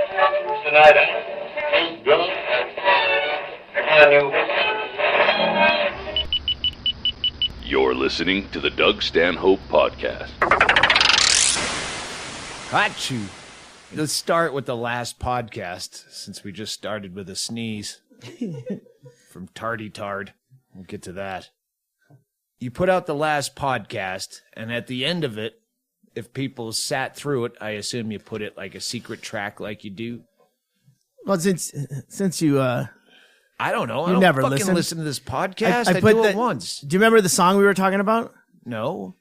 Tonight, he's Billy. And You're listening to the Doug Stanhope Podcast. Got you. Let's start with the last podcast, since we just started with a sneeze from Tardy Tard. We'll get to that. You put out the last podcast, and at the end of it, if people sat through it, I assume you put it like a secret track like you do. Well, since you... I don't know. I don't never fucking listen to this podcast. I put do it once. Do you remember the song we were talking about? No.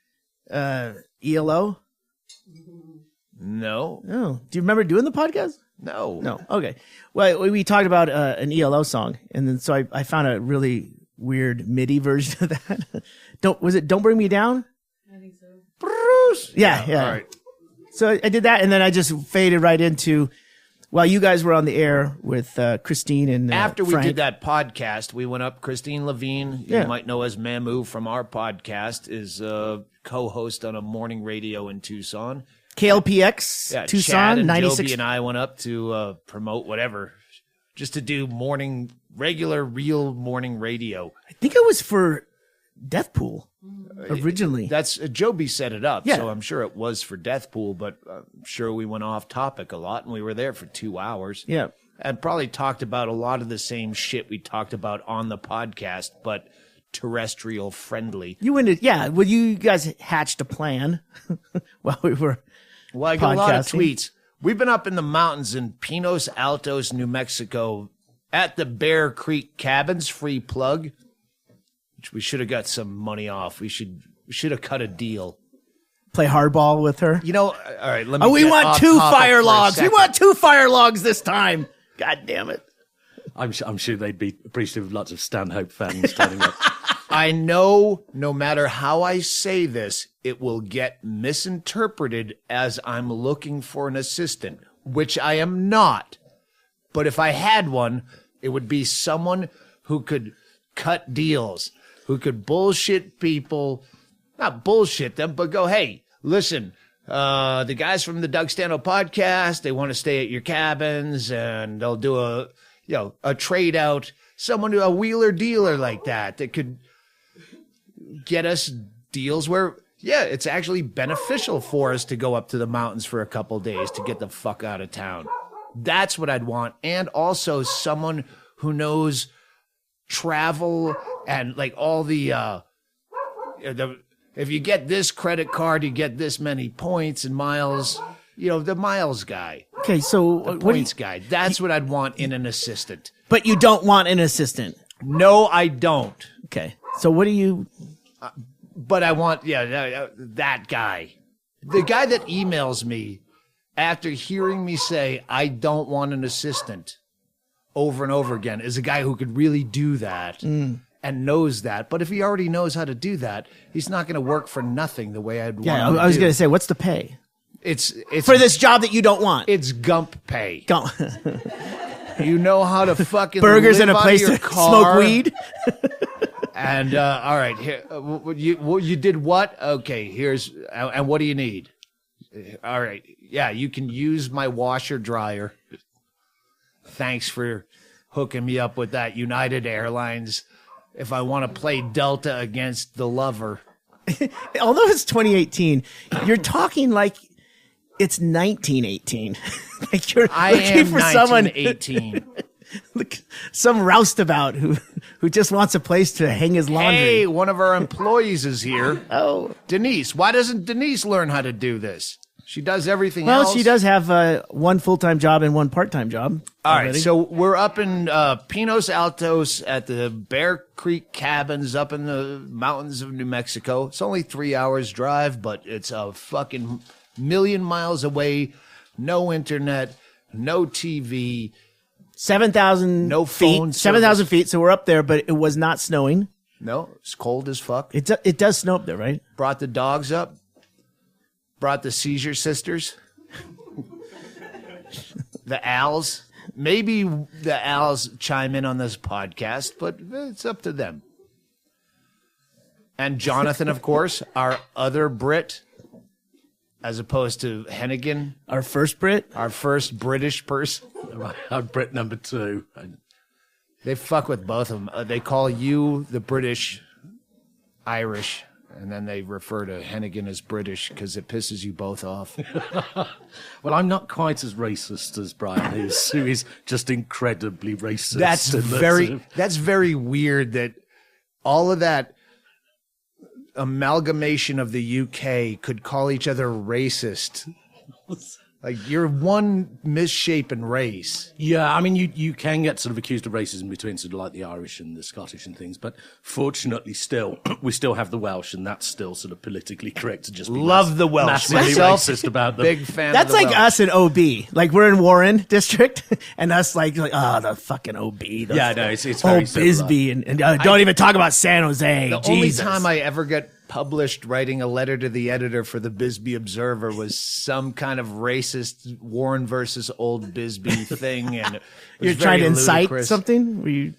ELO? No. No. Do you remember doing the podcast? No. No. Okay. Well, we talked about an ELO song, and then so I found a really weird MIDI version of that. Don't Bring Me Down? I think so. Bruce. Yeah. All right. So I did that, and then I just faded right into while you guys were on the air with Christine and after we Frank. did that podcast, we went up. Christine Levine, you might know as Mamu from our podcast, is a co-host on a morning radio in Tucson. KLPX Tucson Chad and 96. Jobi and I went up to promote whatever, just to do regular, real morning radio. I think it was for Deathpool originally. That's Jobi set it up, Yeah. so I'm sure it was for Deathpool, but I'm sure we went off topic a lot, and we were there for 2 hours. Yeah. And probably talked about a lot of the same shit we talked about on the podcast, but terrestrial friendly. Well, you guys hatched a plan while we were Well, I got a lot of podcasting. tweets. We've been up in the mountains in Pinos Altos, New Mexico, at the Bear Creek Cabins, free plug, which we should have got some money off. We should have cut a deal. Play hardball with her. You know, all right, let me We get want off 2 topic fire for a logs. We second. want 2 fire logs this time. God damn it. I'm sure they'd be appreciative of lots of Stanhope fans turning up. I know no matter how I say this, it will get misinterpreted as I'm looking for an assistant, which I am not. But if I had one, it would be someone who could cut deals, who could bullshit people, not bullshit them, but go, hey, listen, the guys from the Doug Stanhope podcast, they want to stay at your cabins, and they'll do a trade out, a wheeler dealer like that could get us deals where, it's actually beneficial for us to go up to the mountains for a couple days to get the fuck out of town. That's what I'd want. And also someone who knows travel and like all the if you get this credit card, you get this many points and miles, the miles guy. Okay, so The points guy. That's what I'd want in an assistant. But you don't want an assistant. No, I don't. Okay. So what do you... But I want, that guy. The guy that emails me after hearing me say, I don't want an assistant over and over again is a guy who could really do that and knows that. But if he already knows how to do that, he's not going to work for nothing the way I'd want him to I was do. going to say, what's the pay? It's For this job that you don't want. It's Gump pay. Go. You know how to fucking Burgers live in a out place of your to car. smoke weed. And all right, here you did what? Okay, here's and what do you need? All right, yeah, you can use my washer dryer. Thanks for hooking me up with that United Airlines. If I want to play Delta against the lover, Although it's 2018, you're talking like it's 1918. Like you're I looking am for someone 1918. Look, some roustabout who just wants a place to hang his laundry. Hey, one of our employees is here. Oh, Denise. Why doesn't Denise learn how to do this? She does everything well, else. she does have one full-time job and one part-time job. All already. right, so we're up in Pinos Altos at the Bear Creek Cabins up in the mountains of New Mexico. It's only 3 hours drive, but it's a fucking million miles away. No internet, no TV. 7,000 No feet. phone 7,000 service. feet. So we're up there, but it was not snowing. No, it's cold as fuck. It does snow up there, right? Brought the dogs up. Brought the Seizure sisters. The Als. Maybe the Als chime in on this podcast, but it's up to them. And Johnathon, of course, our other Brit. as opposed to Hennigan, Our first Brit. our first British person. I'm Brit number 2. They fuck with both of them. They call you the British Irish, and then they refer to Hennigan as British because it pisses you both off. Well, I'm not quite as racist as Brian is, who is just incredibly racist. That's very weird that all of that amalgamation of the UK could call each other racist. Like, you're one misshapen race. Yeah, I mean, you can get sort of accused of racism between sort of like the Irish and the Scottish and things, but fortunately still, we still have the Welsh, and that's still sort of politically correct to just be Love the Welsh. massively Myself, racist about them. Big fan That's of the like Welsh. us in OB. Like we're in Warren District, and us like the fucking OB. Yeah, no, it's very similar. Bisbee, and don't even talk about San Jose. The only time I ever got published writing a letter to the editor for the Bisbee Observer was some kind of racist Warren versus Old Bisbee thing, and it was You're trying to very incite ludicrous. something? Were you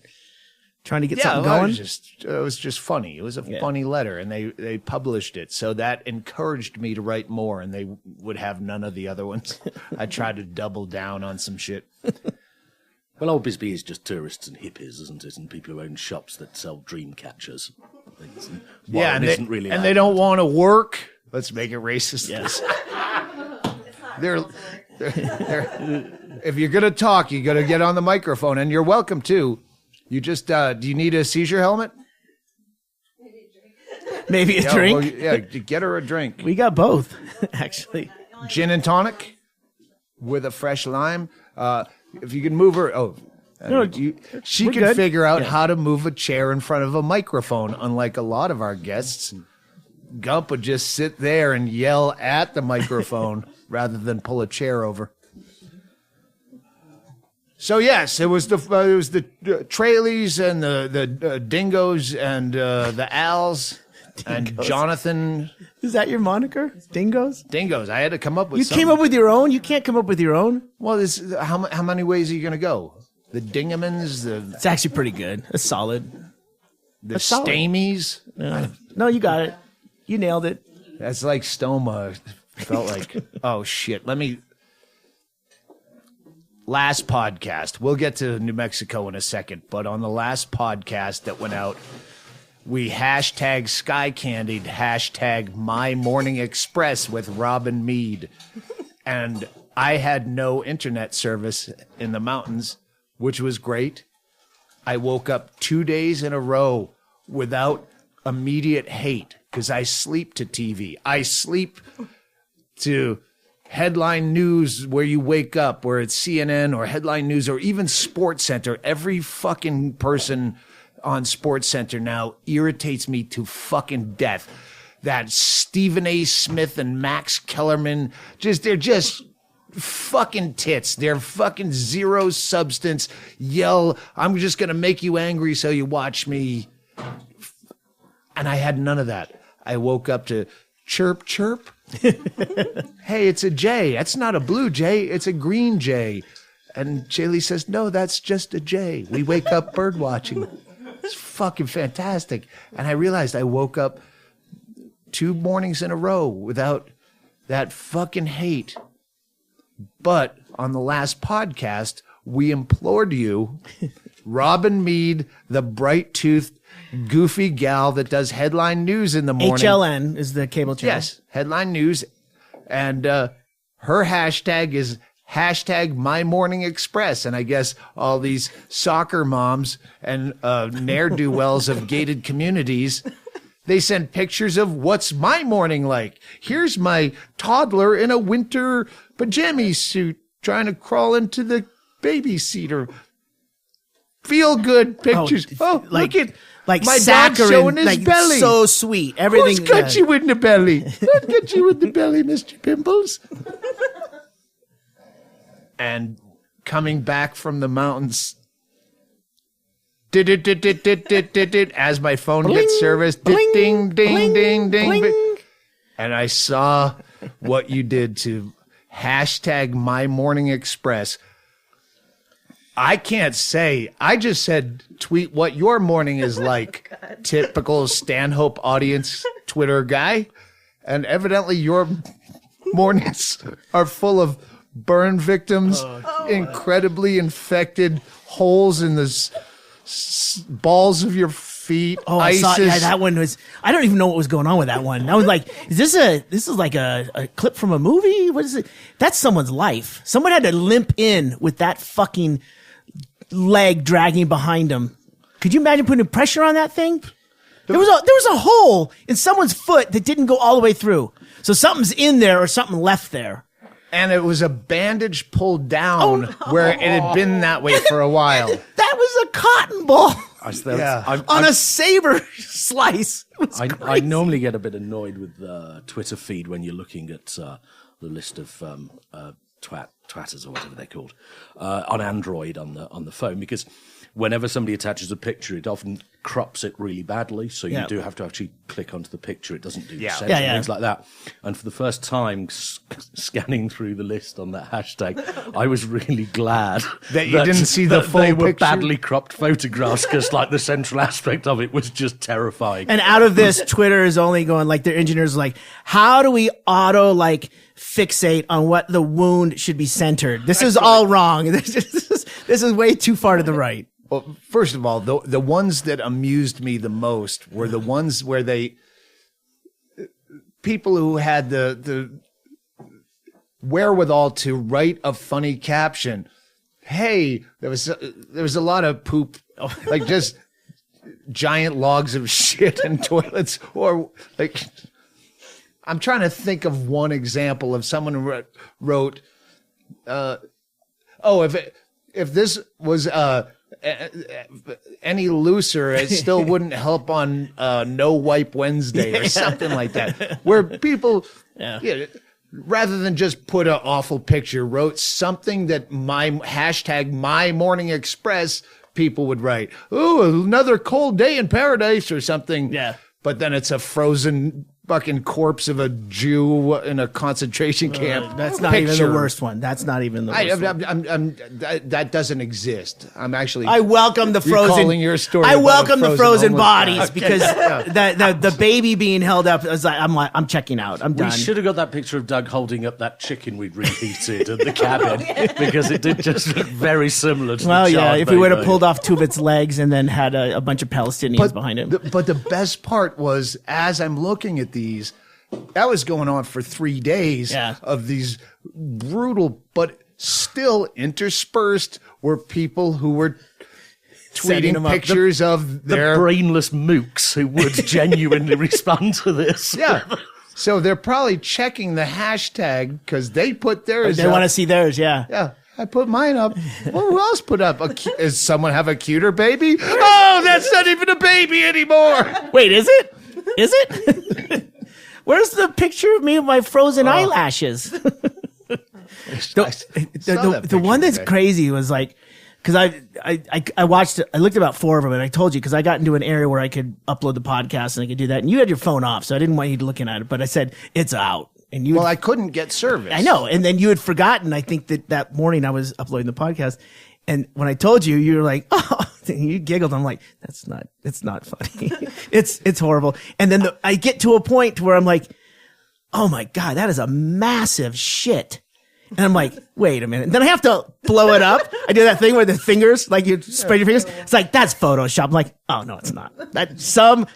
trying to get Yeah, something well, going? it was just funny. It was a funny letter, and they published it, so that encouraged me to write more, and they would have none of the other ones. I tried to double down on some shit. Well, Old Bisbee is just tourists and hippies, isn't it? And people who own shops that sell dream catchers. Things. And Yeah, Warren and isn't really like they don't want to work. Let's make it racist. Yes. They're, if you're gonna talk, you gotta get on the microphone, and you're welcome to. You just do you need a seizure helmet? Maybe a Yeah, drink. well, yeah, get her a drink. We got both, actually. Gin and tonic with a fresh lime. If you can move her, No, she we're can good. figure out how to move a chair in front of a microphone. Unlike a lot of our guests, Gump would just sit there and yell at the microphone rather than pull a chair over. So yes, it was the Trailies and the Dingoes and the Als and Johnathon. Is that your moniker? Dingoes? Dingoes. I had to come up with You something. came up with your own? You can't come up with your own? Well, how many ways are you going to go? The Dingamans, It's actually pretty good. It's solid. the solid. Stamies. No, you got it. You nailed it. That's like Stoma. Felt like, oh shit. Last podcast. We'll get to New Mexico in a second, but on the last podcast that went out, we hashtag sky candied hashtag my morning express with Robin Mead. And I had no internet service in the mountains, which was great. I woke up 2 days in a row without immediate hate because I sleep to TV. I sleep to headline news where you wake up, where it's CNN or headline news or even Sports Center. Every fucking person on Sports Center now irritates me to fucking death. That Stephen A. Smith and Max Kellerman, they're just fucking tits. They're fucking zero substance. Yell, I'm just going to make you angry so you watch me. And I had none of that. I woke up to chirp, chirp. Hey, it's a jay. That's not a blue jay. It's a green jay. And Chaille says, no, that's just a jay. We wake up bird watching. It's fucking fantastic. And I realized I woke up 2 mornings in a row without that fucking hate. But on the last podcast, we implored you, Robin Mead, the bright-toothed, goofy gal that does headline news in the morning. HLN is the cable channel. Yes, headline news. And her hashtag is hashtag my morning express. And I guess all these soccer moms and ne'er-do-wells of gated communities, they send pictures of what's my morning like. Here's my toddler in a winter pajama suit trying to crawl into the baby seater. Feel good pictures. Look at like my dog saccharine, showing his like belly. so sweet. Everything. Who's got you in the belly? Who's got you in the belly, Mr. Pimples? And coming back from the mountains, as my phone gets service, ding, ding, ding, ding, ding. And I saw what you did to hashtag my morning express. I can't say. I just said tweet what your morning is like. Typical Stanhope audience Twitter guy. And evidently your mornings are full of burn victims, incredibly infected holes in the balls of your feet. Oh, I saw. Yeah, that one was. I don't even know what was going on with that one. I was like, This is like a clip from a movie? What is it? That's someone's life. Someone had to limp in with that fucking leg dragging behind him. Could you imagine putting pressure on that thing? There was a hole in someone's foot that didn't go all the way through. So something's in there or something left there. And it was a bandage pulled down where it had been that way for a while. That was a cotton ball Yeah. on a saber slice. I normally get a bit annoyed with the Twitter feed when you're looking at the list of twatters or whatever they're called on Android on the phone, because whenever somebody attaches a picture, it often crops it really badly. So you do have to actually click onto the picture. It doesn't do the censor and things like that. And for the first time, scanning through the list on that hashtag, I was really glad that you didn't see the full they were picture? badly cropped photographs, because like the central aspect of it was just terrifying. And out of this, Twitter is only going like, their engineers are like, how do we fixate on what the wound should be centered? This is all wrong. This is way too far to the right. Well, first of all, the ones that amused me the most were the ones where people who had the wherewithal to write a funny caption. Hey, there was a lot of poop, like just giant logs of shit in toilets, or like, I'm trying to think of one example of someone who wrote, if this was any looser, it still wouldn't help on No Wipe Wednesday or something like that, where people, rather than just put an awful picture, wrote something that my morning express people would write. Ooh, another cold day in paradise or something. Yeah. But then it's a frozen fucking corpse of a Jew in a concentration camp. That's not even the worst one. That's not even the worst one. That doesn't exist. I'm actually. I welcome the frozen. Recalling your story. I welcome the frozen homeless bodies guy. because the baby being held up. I was like, I'm checking out. I'm done. We should have got that picture of Doug holding up that chicken we'd reheated at the cabin, because it did just look very similar to the child if we would have baby. pulled off two of its legs and then had a bunch of Palestinians behind him. But the best part was, as I'm looking at these, that was going on for 3 days of these brutal, but still interspersed were people who were tweeting pictures of their brainless mooks who would genuinely respond to this. Yeah. So they're probably checking the hashtag because they put theirs They want to see theirs, yeah. Yeah. I put mine up. Well, who else put up? Does someone have a cuter baby? Oh, that's not even a baby anymore. Wait, is it? Is it? Where's the picture of me with my frozen eyelashes? The one that's crazy was like, because I watched it, I looked at about 4 of them, and I told you, because I got into an area where I could upload the podcast and I could do that, and you had your phone off, so I didn't want you looking at it, but I said it's out, and you. Well, I couldn't get service. I know, and then you had forgotten. I think that morning I was uploading the podcast, and when I told you, you were like, oh. You giggled. I'm like, it's not funny. it's horrible. And then I get to a point where I'm like, oh my God, that is a massive shit. And I'm like, wait a minute. And then I have to blow it up. I do that thing where the fingers, like you spread your fingers. It's like, that's Photoshop. I'm like, oh no, it's not. That some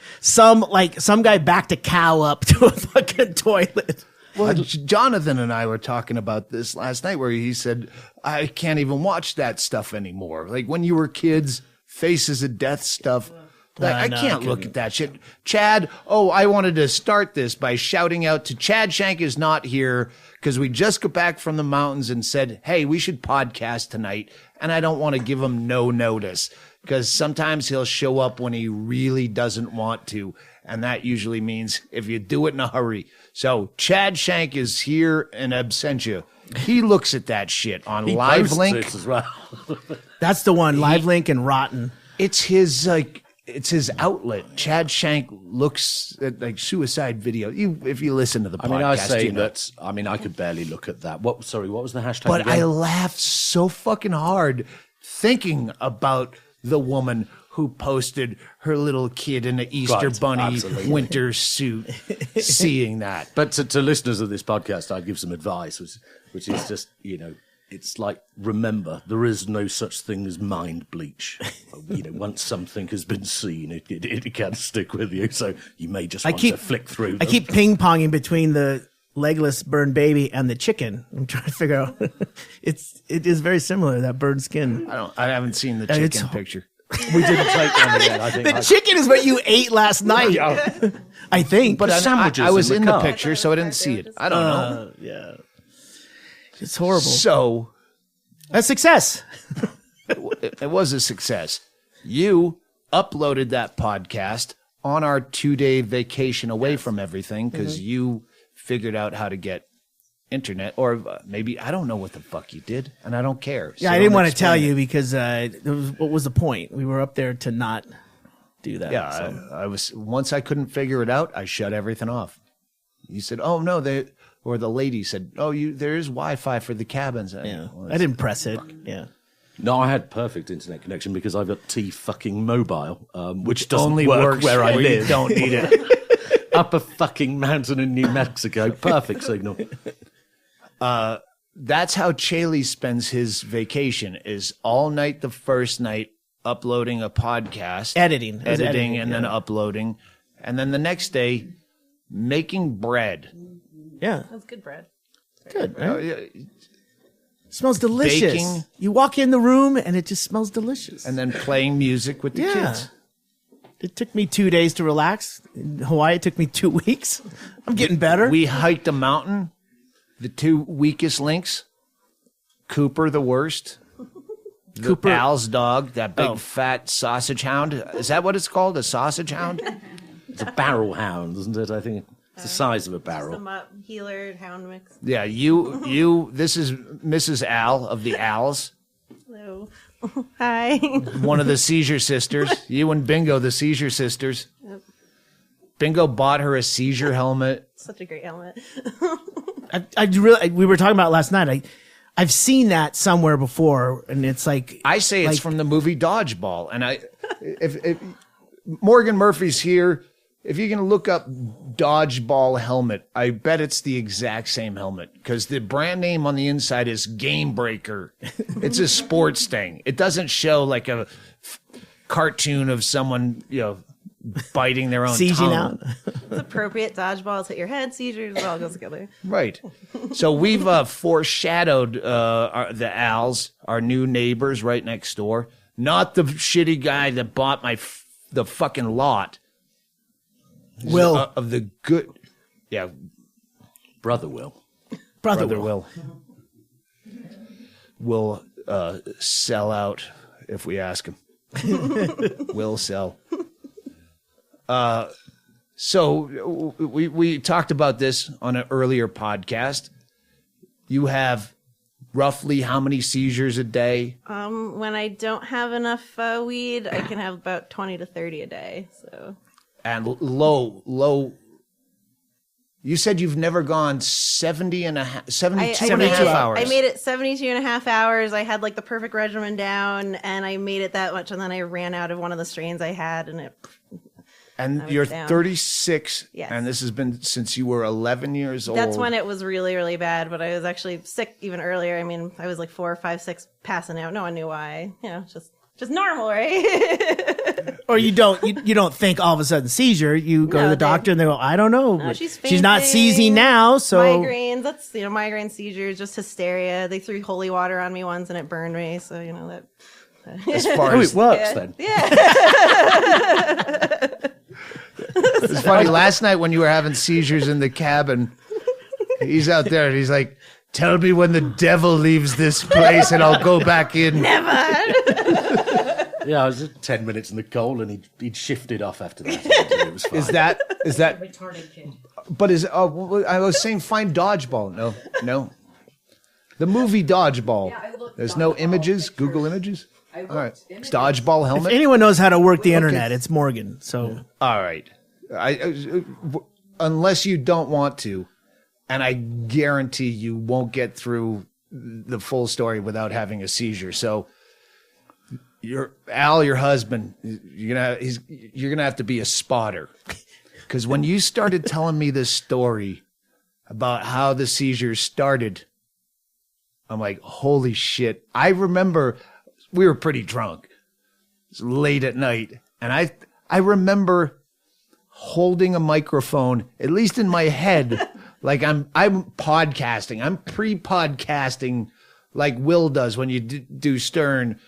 guy backed a cow up to a fucking toilet. Well, Johnathon and I were talking about this last night, where he said, I can't even watch that stuff anymore. Like when you were kids, Faces of Death stuff. Like, I can't look at that shit. Chad, I wanted to start this by shouting out to Chad Shank is not here because we just got back from the mountains and said, hey, we should podcast tonight. And I don't want to give him no notice because sometimes he'll show up when he really doesn't want to. And that usually means if you do it in a hurry. So Chad Shank is here in absentia. He looks at that shit on Live Link as well. That's the one, Live Link and Rotten. It's his outlet. Chad Shank looks at suicide video. If you listen to the podcast, I could barely look at that. What was the hashtag? But again? I laughed so fucking hard thinking about the woman who posted her little kid in an Easter Right, bunny absolutely. winter suit seeing that. But to listeners of this podcast, I'd give some advice, which is just, it's like, remember, there is no such thing as mind bleach. Once something has been seen, it can stick with you. So you may just want to flick through them. I keep ping-ponging between the legless burned baby and the chicken. I'm trying to figure out. It is very similar, that burned skin. I haven't seen the It's- chicken picture. We didn't take one yet, I think. The chicken is what you ate last night. I think. But sandwiches I was in in the the car. picture, so I didn't see it. I don't know. yeah. It's horrible. So A success. it was a success. You uploaded that podcast on our 2-day vacation away from everything because you figured out how to get internet, or maybe I don't know what the fuck you did, and I don't care. Yeah, So I didn't don't want to tell explain you it. because what was the point? We were up there to not do that. Yeah, so. I was. Once I couldn't figure it out, I shut everything off. You said, "Oh no," or the lady said, "Oh, there is Wi-Fi for the cabins." Yeah. Well, I didn't press it. Yeah. No, I had perfect internet connection because I've got fucking mobile, which doesn't only work works where I you live. don't need it. Up a fucking mountain in New Mexico. Perfect signal. That's how Chaille spends his vacation, is all night the first night uploading a podcast. Editing. It was Editing and then yeah. uploading. And then the next day, making bread. Yeah. That's good bread. Good. Right? Smells delicious. Baking. You walk in the room and it just smells delicious. And then playing music with the Yeah. kids. It took me 2 days to relax. In Hawaii, it took me 2 weeks. I'm getting better. We hiked a mountain. The 2 weakest links. Cooper, the worst. Cooper. Al's dog, that big Oh. fat sausage hound. Is that what it's called? A sausage hound? It's a barrel hound, isn't it? I think it's the size of a Some barrel. healer hound mix. Yeah, this is Mrs. Al of the Als, Hello. Hi. one of the Seizure sisters. You and Bingo, the Seizure sisters. Yep. Bingo bought her a Seizure helmet. Such a great helmet. We were talking about it last night. I've seen that somewhere before, and it's like I say it's from the movie Dodgeball. And if Morgan Murphy's here, if you can look up Dodgeball helmet, I bet it's the exact same helmet because the brand name on the inside is Game Breaker. It's a sports thing. It doesn't show like a cartoon of someone, biting their own sieging tongue. out. It's appropriate. Dodgeballs hit your head. Seizures. It all goes together. Right. So we've foreshadowed the Als, our new neighbors right next door. Not the shitty guy that bought the fucking lot. Will. Of the good. Yeah, Brother Will. Brother brother Will. will sell out if we ask him. Will sell. So we talked about this on an earlier podcast. You have roughly how many seizures a day? When I don't have enough weed, I can have about 20 to 30 a day. So And low. You said you've never gone 72 and a half hours. I made it 72 and a half hours. I had like the perfect regimen down, and I made it that much, and then I ran out of one of the strains I had, and it. And was you're down. 36, Yes. and this has been since you were 11 years old. That's when it was really, really bad, but I was actually sick even earlier. I mean, I was like 4, 5, 6 passing out. No one knew why. Just normal, right? Or you don't think all of a sudden seizure. You go No, to the they- doctor and they go, I don't know. No, but she's not fainting, seizing now, so migraines. That's migraine, seizures, just hysteria. They threw holy water on me once and it burned me. So that. as far Oh, as it works then. it's funny. Last night when you were having seizures in the cabin, he's out there and he's like, "Tell me when the devil leaves this place, and I'll go back in." Yeah, I was at 10 minutes in the cold, and he'd shifted off after that. It was fine. Is that Retarded kid. But I was saying find Dodgeball. No. The movie Dodgeball. I looked There's no Dodgeball images. pictures. Google images. I All right. looked It's images. Dodgeball if helmet. anyone knows how to work the internet, it's Morgan. So All right. Unless you don't want to, and I guarantee you won't get through the full story without having a seizure. So your husband, you're gonna have to be a spotter, because when you started telling me this story about how the seizures started, I'm like, holy shit! I remember we were pretty drunk. It was late at night, and I remember holding a microphone, at least in my head, like I'm podcasting. I'm pre-podcasting, like Will does when you do Stern.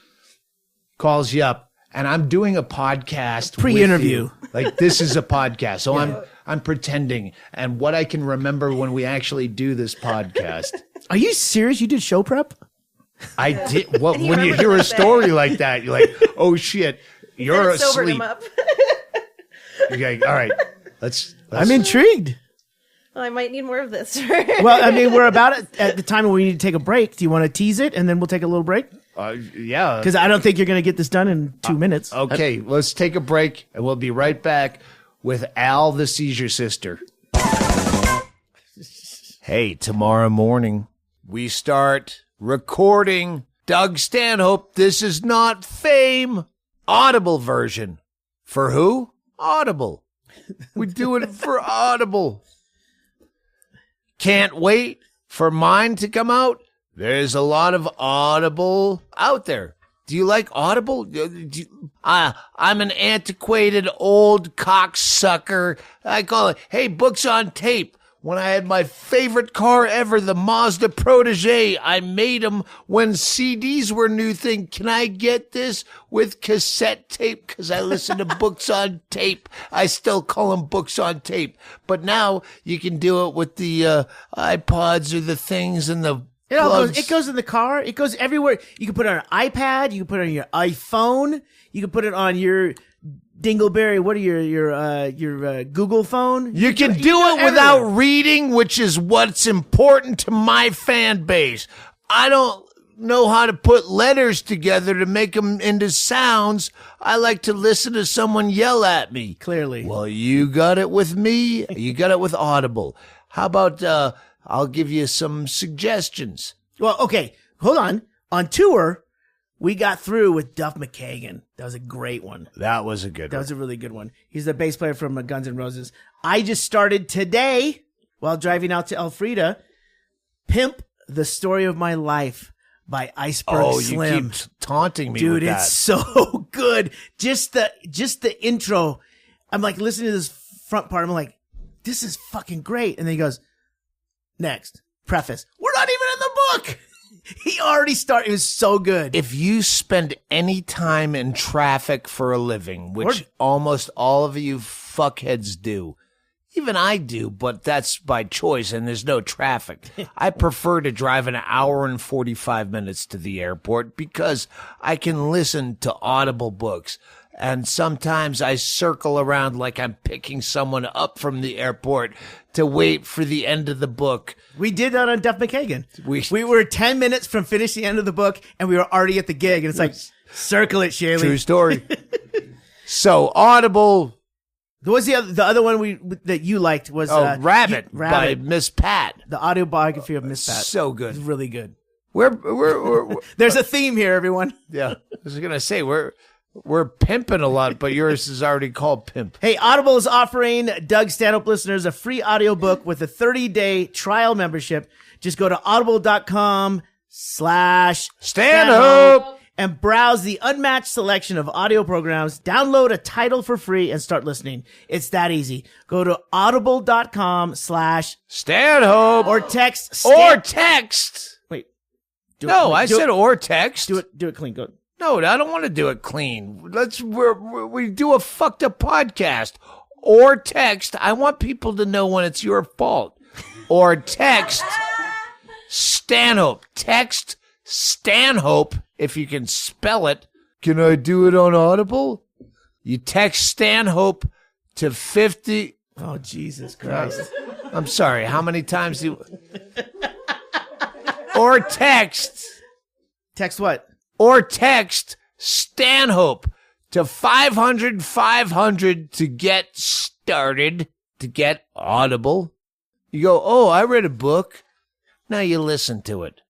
Calls you up, and I'm doing a podcast pre-interview. Like, this is a podcast, so I'm pretending. And what I can remember when we actually do this podcast. Are you serious? You did show prep? I did. Well, when you hear a story like that, you're like, "Oh shit, you're It sobered asleep." him up. Okay, all right. Let's. I'm intrigued. Well, I might need more of this. Well, I mean, we're about at the time where we need to take a break. Do you want to tease it, and then we'll take a little break? Yeah. Because I don't think you're going to get this done in 2 minutes. Okay, let's take a break, and we'll be right back with Al, the seizure sister. Hey, tomorrow morning, we start recording Doug Stanhope. This is not fame. Audible version. For who? Audible. We do it for Audible. Can't wait for mine to come out. There's a lot of Audible out there. Do you like Audible? I'm an antiquated old cocksucker. I call it, hey, books on tape. When I had my favorite car ever, the Mazda Protege, I made them when CDs were a new thing. Can I get this with cassette tape? Because I listen to books on tape. I still call them books on tape. But now you can do it with the iPods or the things and the It goes in the car. It goes everywhere. You can put it on an iPad. You can put it on your iPhone. You can put it on your Dingleberry. What are your Google phone? You can do it without reading, which is what's important to my fan base. I don't know how to put letters together to make them into sounds. I like to listen to someone yell at me. Clearly. Well, you got it with me. You got it with Audible. How about I'll give you some suggestions. Well, okay. Hold on. On tour, we got through with Duff McKagan. That was a great one. That was a good That one. was a really good one. He's the bass player from Guns N' Roses. I just started today while driving out to Elfrida. Pimp, The Story of My Life by Iceberg Slim. You keep taunting me Dude, with that. it's so good. Just the intro. I'm like listening to this front part. I'm like, this is fucking great. And then he goes, next, preface. We're not even in the book. He already started. It was so good. If you spend any time in traffic for a living, which almost all of you fuckheads do, even I do, but that's by choice and there's no traffic. I prefer to drive an hour and 45 minutes to the airport because I can listen to Audible books. And sometimes I circle around like I'm picking someone up from the airport to wait for the end of the book. We did that on Duff McKagan. We were 10 minutes from finishing the end of the book, and we were already at the gig. And it's like, circle it, Chaille. True story. So Audible. What was the other one that you liked was Rabbit by Miss Pat. The autobiography of Miss Pat. So good. It's really good. We're There's a theme here, everyone. yeah. I was gonna say we're pimping a lot, but yours is already called Pimp. Hey, Audible is offering Doug Stanhope listeners a free audiobook with a 30-day trial membership. Just go to audible.com/Stanhope and browse the unmatched selection of audio programs. Download a title for free and start listening. It's that easy. Go to audible.com/Stanhope or text. Wait. I said or text. Do it clean. Go. No, I don't want to do it clean. We do a fucked up podcast. Or text. I want people to know when it's your fault. Or text Stanhope. Text Stanhope if you can spell it. Can I do it on Audible? You text Stanhope to 50. Oh, Jesus Christ. I'm sorry. How many times do you... Or text. Text what? Or text Stanhope to 500 to get started, to get Audible. You go, oh, I read a book. Now you listen to it.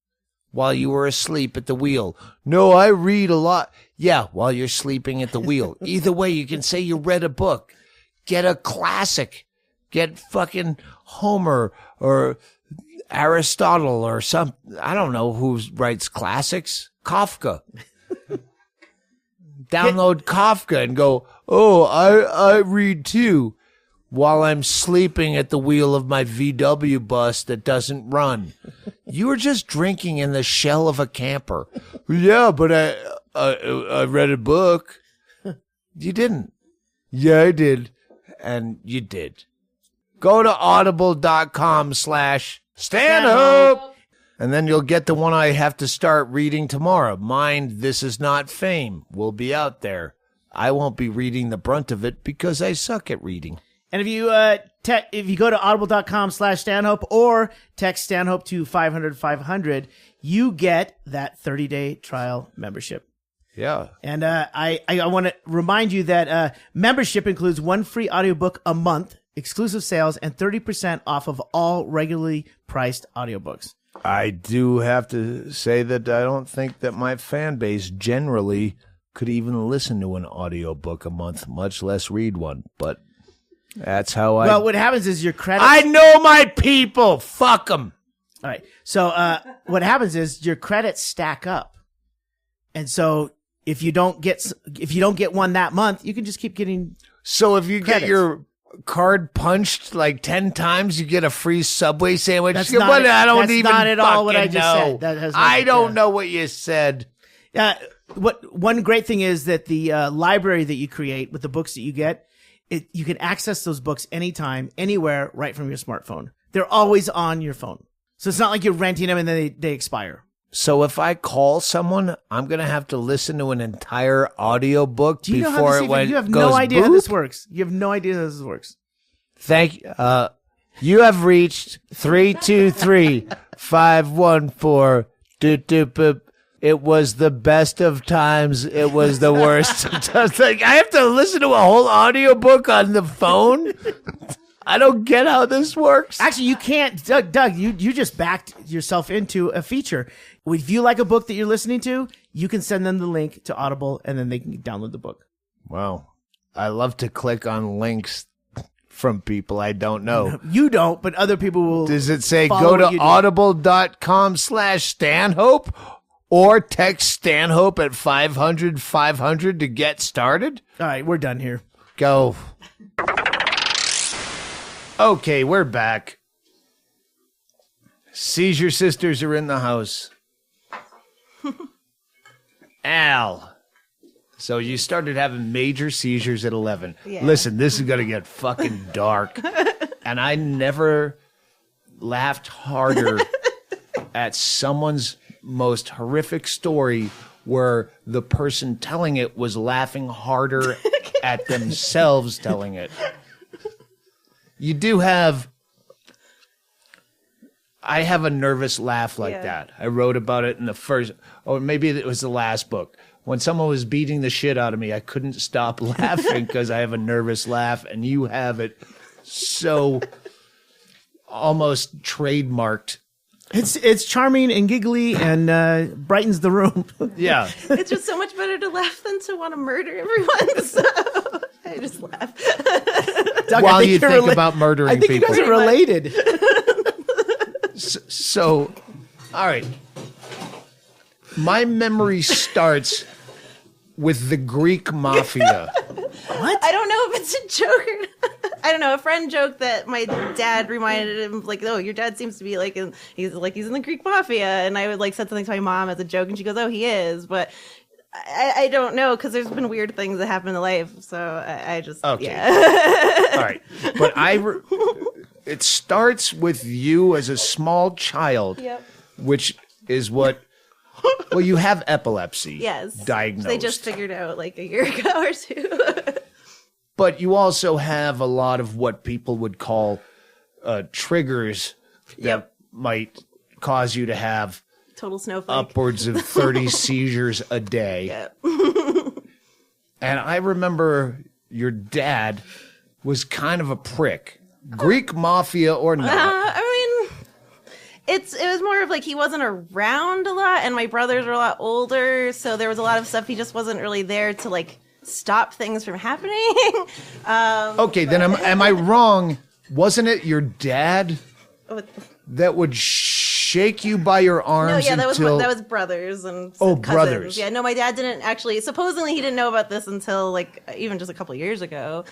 while you were asleep at the wheel. No, I read a lot. Yeah, while you're sleeping at the wheel. Either way, you can say you read a book. Get a classic. Get fucking Homer or Aristotle or some, I don't know who writes classics. Kafka. Download Kafka and go, oh, I read too while I'm sleeping at the wheel of my VW bus that doesn't run. You were just drinking in the shell of a camper. Yeah, but I read a book. You didn't. Yeah, I did. And you did. Go to audible.com/Stanhope. And then you'll get the one I have to start reading tomorrow. Mind, This Is Not Fame will be out there. I won't be reading the brunt of it because I suck at reading. And if you if you go to audible.com/Stanhope or text Stanhope to 500-500, you get that 30-day trial membership. Yeah. And I want to remind you that membership includes one free audiobook a month, exclusive sales, and 30% off of all regularly priced audiobooks. I do have to say that I don't think that my fan base generally could even listen to an audiobook a month, much less read one. But that's how I... Well, what happens is your credits... I know my people! Fuck them! All right. So what happens is your credits stack up. And so if you don't get one that month, you can just keep getting So if you credits. get your card punched like 10 times, you get a free Subway sandwich. That's Yeah, not but it. I don't That's even not at all what I fucking just know. said. That has I nothing- don't yeah. know what you said. One great thing is that the library that you create with the books that you get, you can access those books anytime, anywhere, right from your smartphone. They're always on your phone. So it's not like you're renting them and then they expire. So if I call someone, I'm going to have to listen to an entire audiobook Do you know how before this it even, went, you have goes no idea how boop? this works. You have no idea how this works. Thank you have reached 323-514. Doot doot boop. It was the best of times. It was the worst of times. Like, I have to listen to a whole audiobook on the phone? I don't get how this works. Actually, you can't, Doug, you just backed yourself into a feature. If you like a book that you're listening to, you can send them the link to Audible and then they can download the book. Wow. I love to click on links from people I don't know. You don't, but other people will. Does it say follow go what to you do. audible.com/Stanhope or text Stanhope at 500-500 to get started? All right, we're done here. Go. Okay, we're back. Seizure sisters are in the house. Al. So you started having major seizures at 11. Yeah. Listen, this is going to get fucking dark. And I never laughed harder at someone's most horrific story where the person telling it was laughing harder at themselves telling it. You do have... I have a nervous laugh like that. I wrote about it in the first... Or maybe it was the last book. When someone was beating the shit out of me, I couldn't stop laughing because I have a nervous laugh, and you have it so almost trademarked. It's charming and giggly and brightens the room. Yeah. It's just so much better to laugh than to want to murder everyone. So I just laugh. Doug, While I think you you're think about murdering I think people. you guys are related. So, all right. My memory starts with the Greek mafia. What? I don't know if it's a joke or not. I don't know. A friend joked that my dad reminded him, like, oh, your dad seems to be like he's in the Greek mafia, and I would like said something to my mom as a joke, and she goes, oh, he is, but I don't know because there's been weird things that happen in life, so I just Okay. yeah. All right, but it starts with you as a small child, Yep. which is what. Well, you have epilepsy. Yes. Diagnosed. They just figured out like a year ago or two. But you also have a lot of what people would call triggers that might cause you to have Total snowflake. upwards of 30 seizures a day. Yep. And I remember your dad was kind of a prick. Greek mafia or not. I mean, It was more of like he wasn't around a lot, and my brothers were a lot older, so there was a lot of stuff he just wasn't really there to like stop things from happening. Okay, then am I wrong? Wasn't it your dad that would shake you by your arms? No, yeah, that until... was brothers and Oh, cousins. brothers. Yeah, no, my dad didn't actually. Supposedly, he didn't know about this until like even just a couple years ago.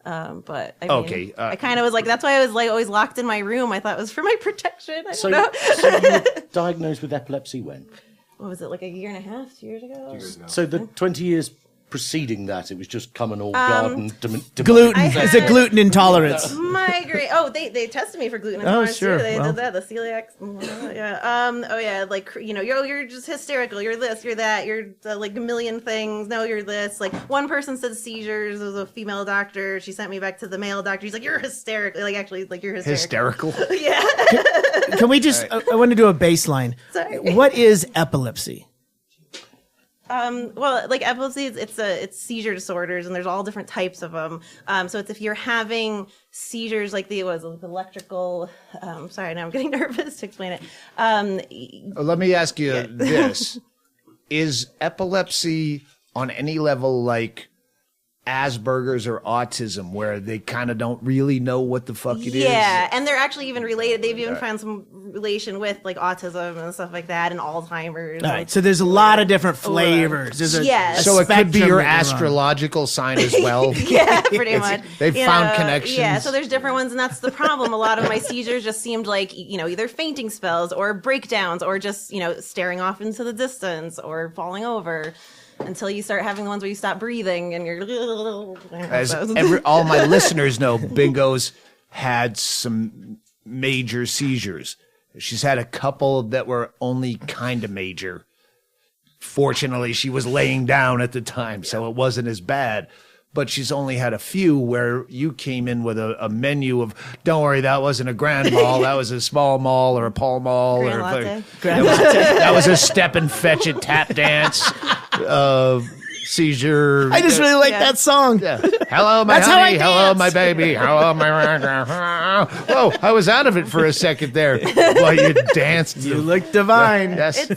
But I mean, Okay, I kind of was like, that's why I was like always locked in my room. I thought it was for my protection. I don't know. So you were diagnosed with epilepsy when? What was it, like a year and a half, 2 years ago? So the 20 years preceding that, it was just common old garden. Gluten. I had- Is it gluten intolerance? Migraine. Oh, they tested me for gluten intolerance sure. too. They Well. did that. The celiac. Yeah. Oh yeah. Like you're just hysterical. You're this. You're that. You're like a million things. No, you're this. Like one person said seizures. It was a female doctor. She sent me back to the male doctor. He's like, you're hysterical. Like actually, like you're hysterical. Hysterical? Yeah. Can we just? I want to do a baseline. Sorry. What is epilepsy? Well, like epilepsy, it's seizure disorders, and there's all different types of them. So it's if you're having seizures like the electrical. Sorry, now I'm getting nervous to explain it. Let me ask you this. Is epilepsy on any level like Asperger's or autism, where they kind of don't really know what the fuck it is? Yeah, and they're actually even related. They've even found some relation with like autism and stuff like that, and Alzheimer's. All right. So there's a lot of different flavors. There's a, Yes. a So it could be spectrum your that you're on. astrological sign as well. Yeah, pretty much. They've You found know, connections. Yeah, so there's different ones, and that's the problem. A lot of my seizures just seemed like, either fainting spells or breakdowns or just, staring off into the distance or falling over until you start having the ones where you stop breathing and you're... As all my listeners know, Bingo's had some major seizures. She's had a couple that were only kind of major. Fortunately, she was laying down at the time, so it wasn't as bad. But she's only had a few where you came in with a menu of, don't worry, that wasn't a grand mal, that was a small mall or a Pall Mall. Grand or latte. that was a step and fetch it tap dance. Seizure. I just really like Yeah. that song. Yeah. Hello, my That's how honey. I Hello, dance. my baby. Hello, my. Whoa, I was out of it for a second there. While you danced. You look divine. Yes.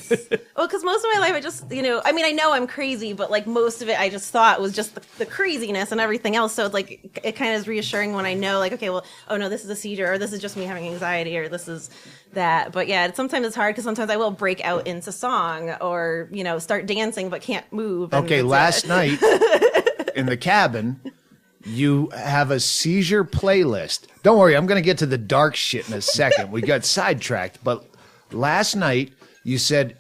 Well, because most of my life, I just, I know I'm crazy, but like most of it, I just thought was just the craziness and everything else. So it's like, it kind of is reassuring when I know, like, okay, well, oh no, this is a seizure, or this is just me having anxiety, or this is that. But yeah, sometimes it's hard because sometimes I will break out into song or, start dancing but can't move. and Okay, it's last night in the cabin, you have a seizure playlist. Don't worry, I'm going to get to the dark shit in a second. We got sidetracked. But last night, you said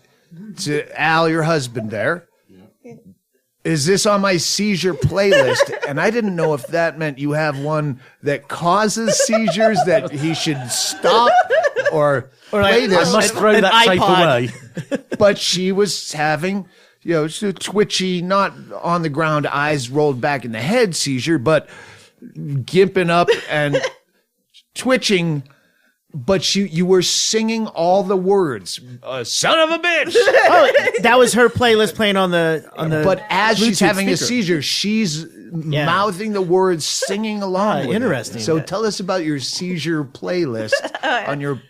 to Al, your husband there, is this on my seizure playlist? And I didn't know if that meant you have one that causes seizures that he should stop or play like, this. I must throw An that tape iPod. away. But she was having, twitchy, not on the ground, eyes rolled back in the head seizure, but gimping up and twitching. But you were singing all the words, son of a bitch. Oh, that was her playlist playing on the But as she's Bluetooth having a speaker. seizure, she's mouthing the words, singing along. with it. interesting. So tell us about your seizure playlist on your.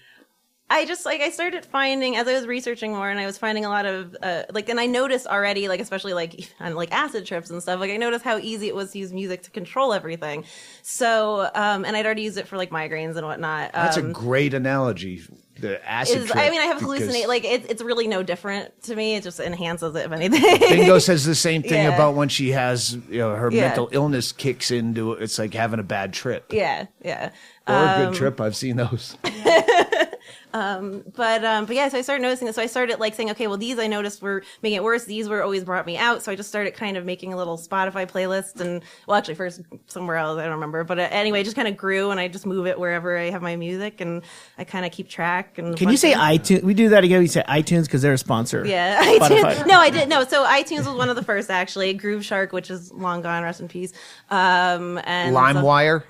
I started finding, as I was researching more, and I was finding a lot of, and I noticed already, especially on acid trips and stuff, I noticed how easy it was to use music to control everything. So, and I'd already used it for migraines and whatnot. That's a great analogy. The acid trip. I have because hallucinate, it's really no different to me. It just enhances it, if anything. Bingo says the same thing Yeah. about when she has, her Yeah. mental illness kicks into it. It's like having a bad trip. Yeah. Or a good trip. I've seen those. But yeah, so I started noticing this. So I started saying, okay, well, these I noticed were making it worse. These were always brought me out. So I just started kind of making a little Spotify playlist, and actually first somewhere else, I don't remember. But anyway, it just kind of grew, and I just move it wherever I have my music, and I kind of keep track. And Can you say iTunes? We do that again. We say iTunes because they're a sponsor. Yeah, Spotify. iTunes. No, I didn't. No, so iTunes was one of the first actually. Groove Shark, which is long gone, rest in peace. And LimeWire.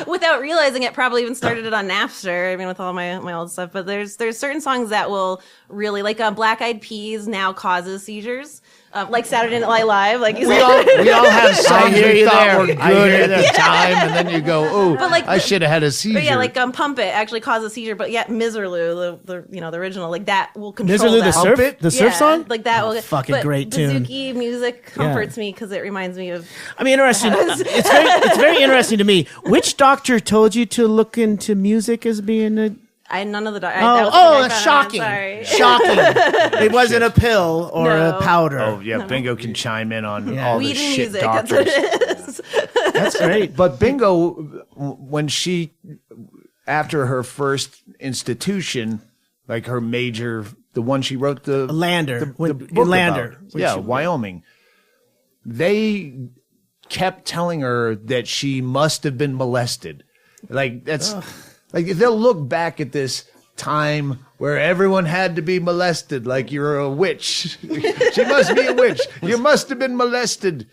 without realizing it, probably even started it on Napster. I mean, with all my old stuff. But there's certain songs that will really Black Eyed Peas now causes seizures. like Saturday Night Live. Like We all have songs hear we you thought there. were good I hear at you the time, and then you go, "Oh, But, like, I should have had a seizure." But yeah, like Pump It actually caused a seizure, but yet Miserlou, the original, like that will control Miserlou, the that. surf, It? the surf Yeah, song. like that will fucking but great tune. Bouzouki music comforts me because it reminds me of. I mean, interesting. It's very interesting to me. Which doctor told you to look into music as being a? None of the. That's shocking. Sorry. Shocking. It wasn't a pill or No. a powder. Oh yeah, Bingo can chime in on Yeah. all Weed the and shit music. That's doctors. what it is. That's great. But Bingo, when she, after her first institution, like her major, the one she wrote the Lander. the book Lander. about. Yeah, Wyoming. They kept telling her that she must have been molested. Like that's like they'll look back at this time where everyone had to be molested, like you're a witch. She must be a witch. You must have been molested.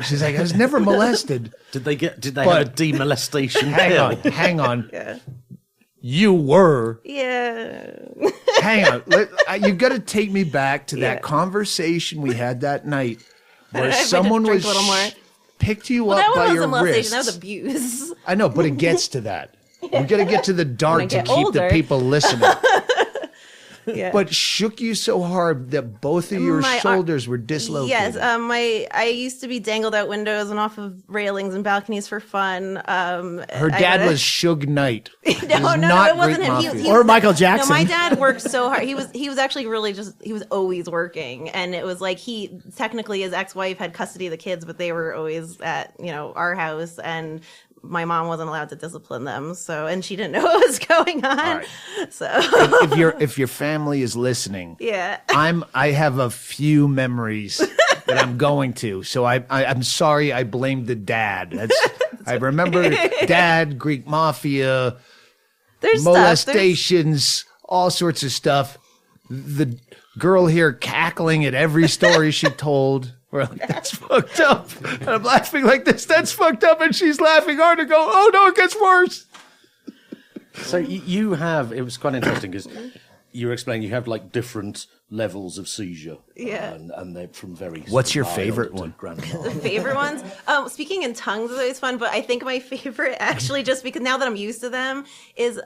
She's like, I was never molested. Did they have a demolestation pill? Hang on. Yeah. You were. Yeah. Hang on. You got to take me back to Yeah. that conversation we had that night where I might someone just drink was a little more. picked you Well, up that by one your wasn't molestation. wrists. That was abuse. I know, but it gets to that. We got to get to the dark I to get keep the older. people listening. Yeah. But shook you so hard that both of your My ar- shoulders were dislocated. Yes, I used to be dangled out windows and off of railings and balconies for fun. Her dad was Suge Knight. no, it wasn't him. He Or Michael No, Jackson. my dad worked so hard. He was actually really he was always working, and it was like he technically his ex-wife had custody of the kids, but they were always at our house, and my mom wasn't allowed to discipline them, and she didn't know what was going on. right. So if your family is listening, yeah. I have a few memories that I'm going to. So I'm sorry I blamed the dad. I remember dad, Greek mafia, There's molestations, all sorts of stuff. The girl here cackling at every story she told. We're like, that's fucked up. And I'm laughing like this. That's fucked up. And she's laughing hard and go, oh no, it gets worse. So you have, it was quite interesting because you were explaining you have like different levels of seizure. Yeah. And they're from very. What's your mild favorite to one? grand The mal. favorite ones. Speaking in tongues is always fun, but I think my favorite actually, just because now that I'm used to them, is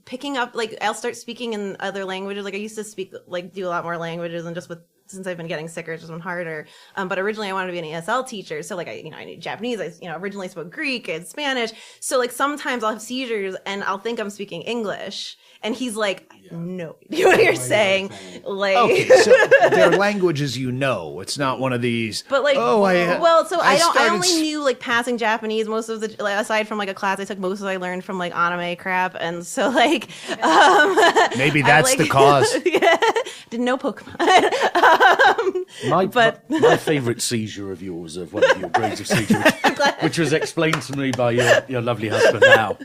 picking up. Like I'll start speaking in other languages. Like I used to speak, like do a lot more languages, and just since I've been getting sicker, it's just been harder. But originally I wanted to be an ESL teacher, so like I knew Japanese. I originally spoke Greek and Spanish. So like sometimes I'll have seizures and I'll think I'm speaking English, and he's like, "No, idea what you're saying." Like, Okay, so they're languages it's not one of these. But like, I started only knew like passing Japanese. Most of the aside from like a class I took, most of it I learned from like anime crap, and so like Maybe that's the cause. Yeah, didn't know Pokemon. My favourite seizure of yours, of one of your grades of seizure, which was explained to me by your lovely husband now.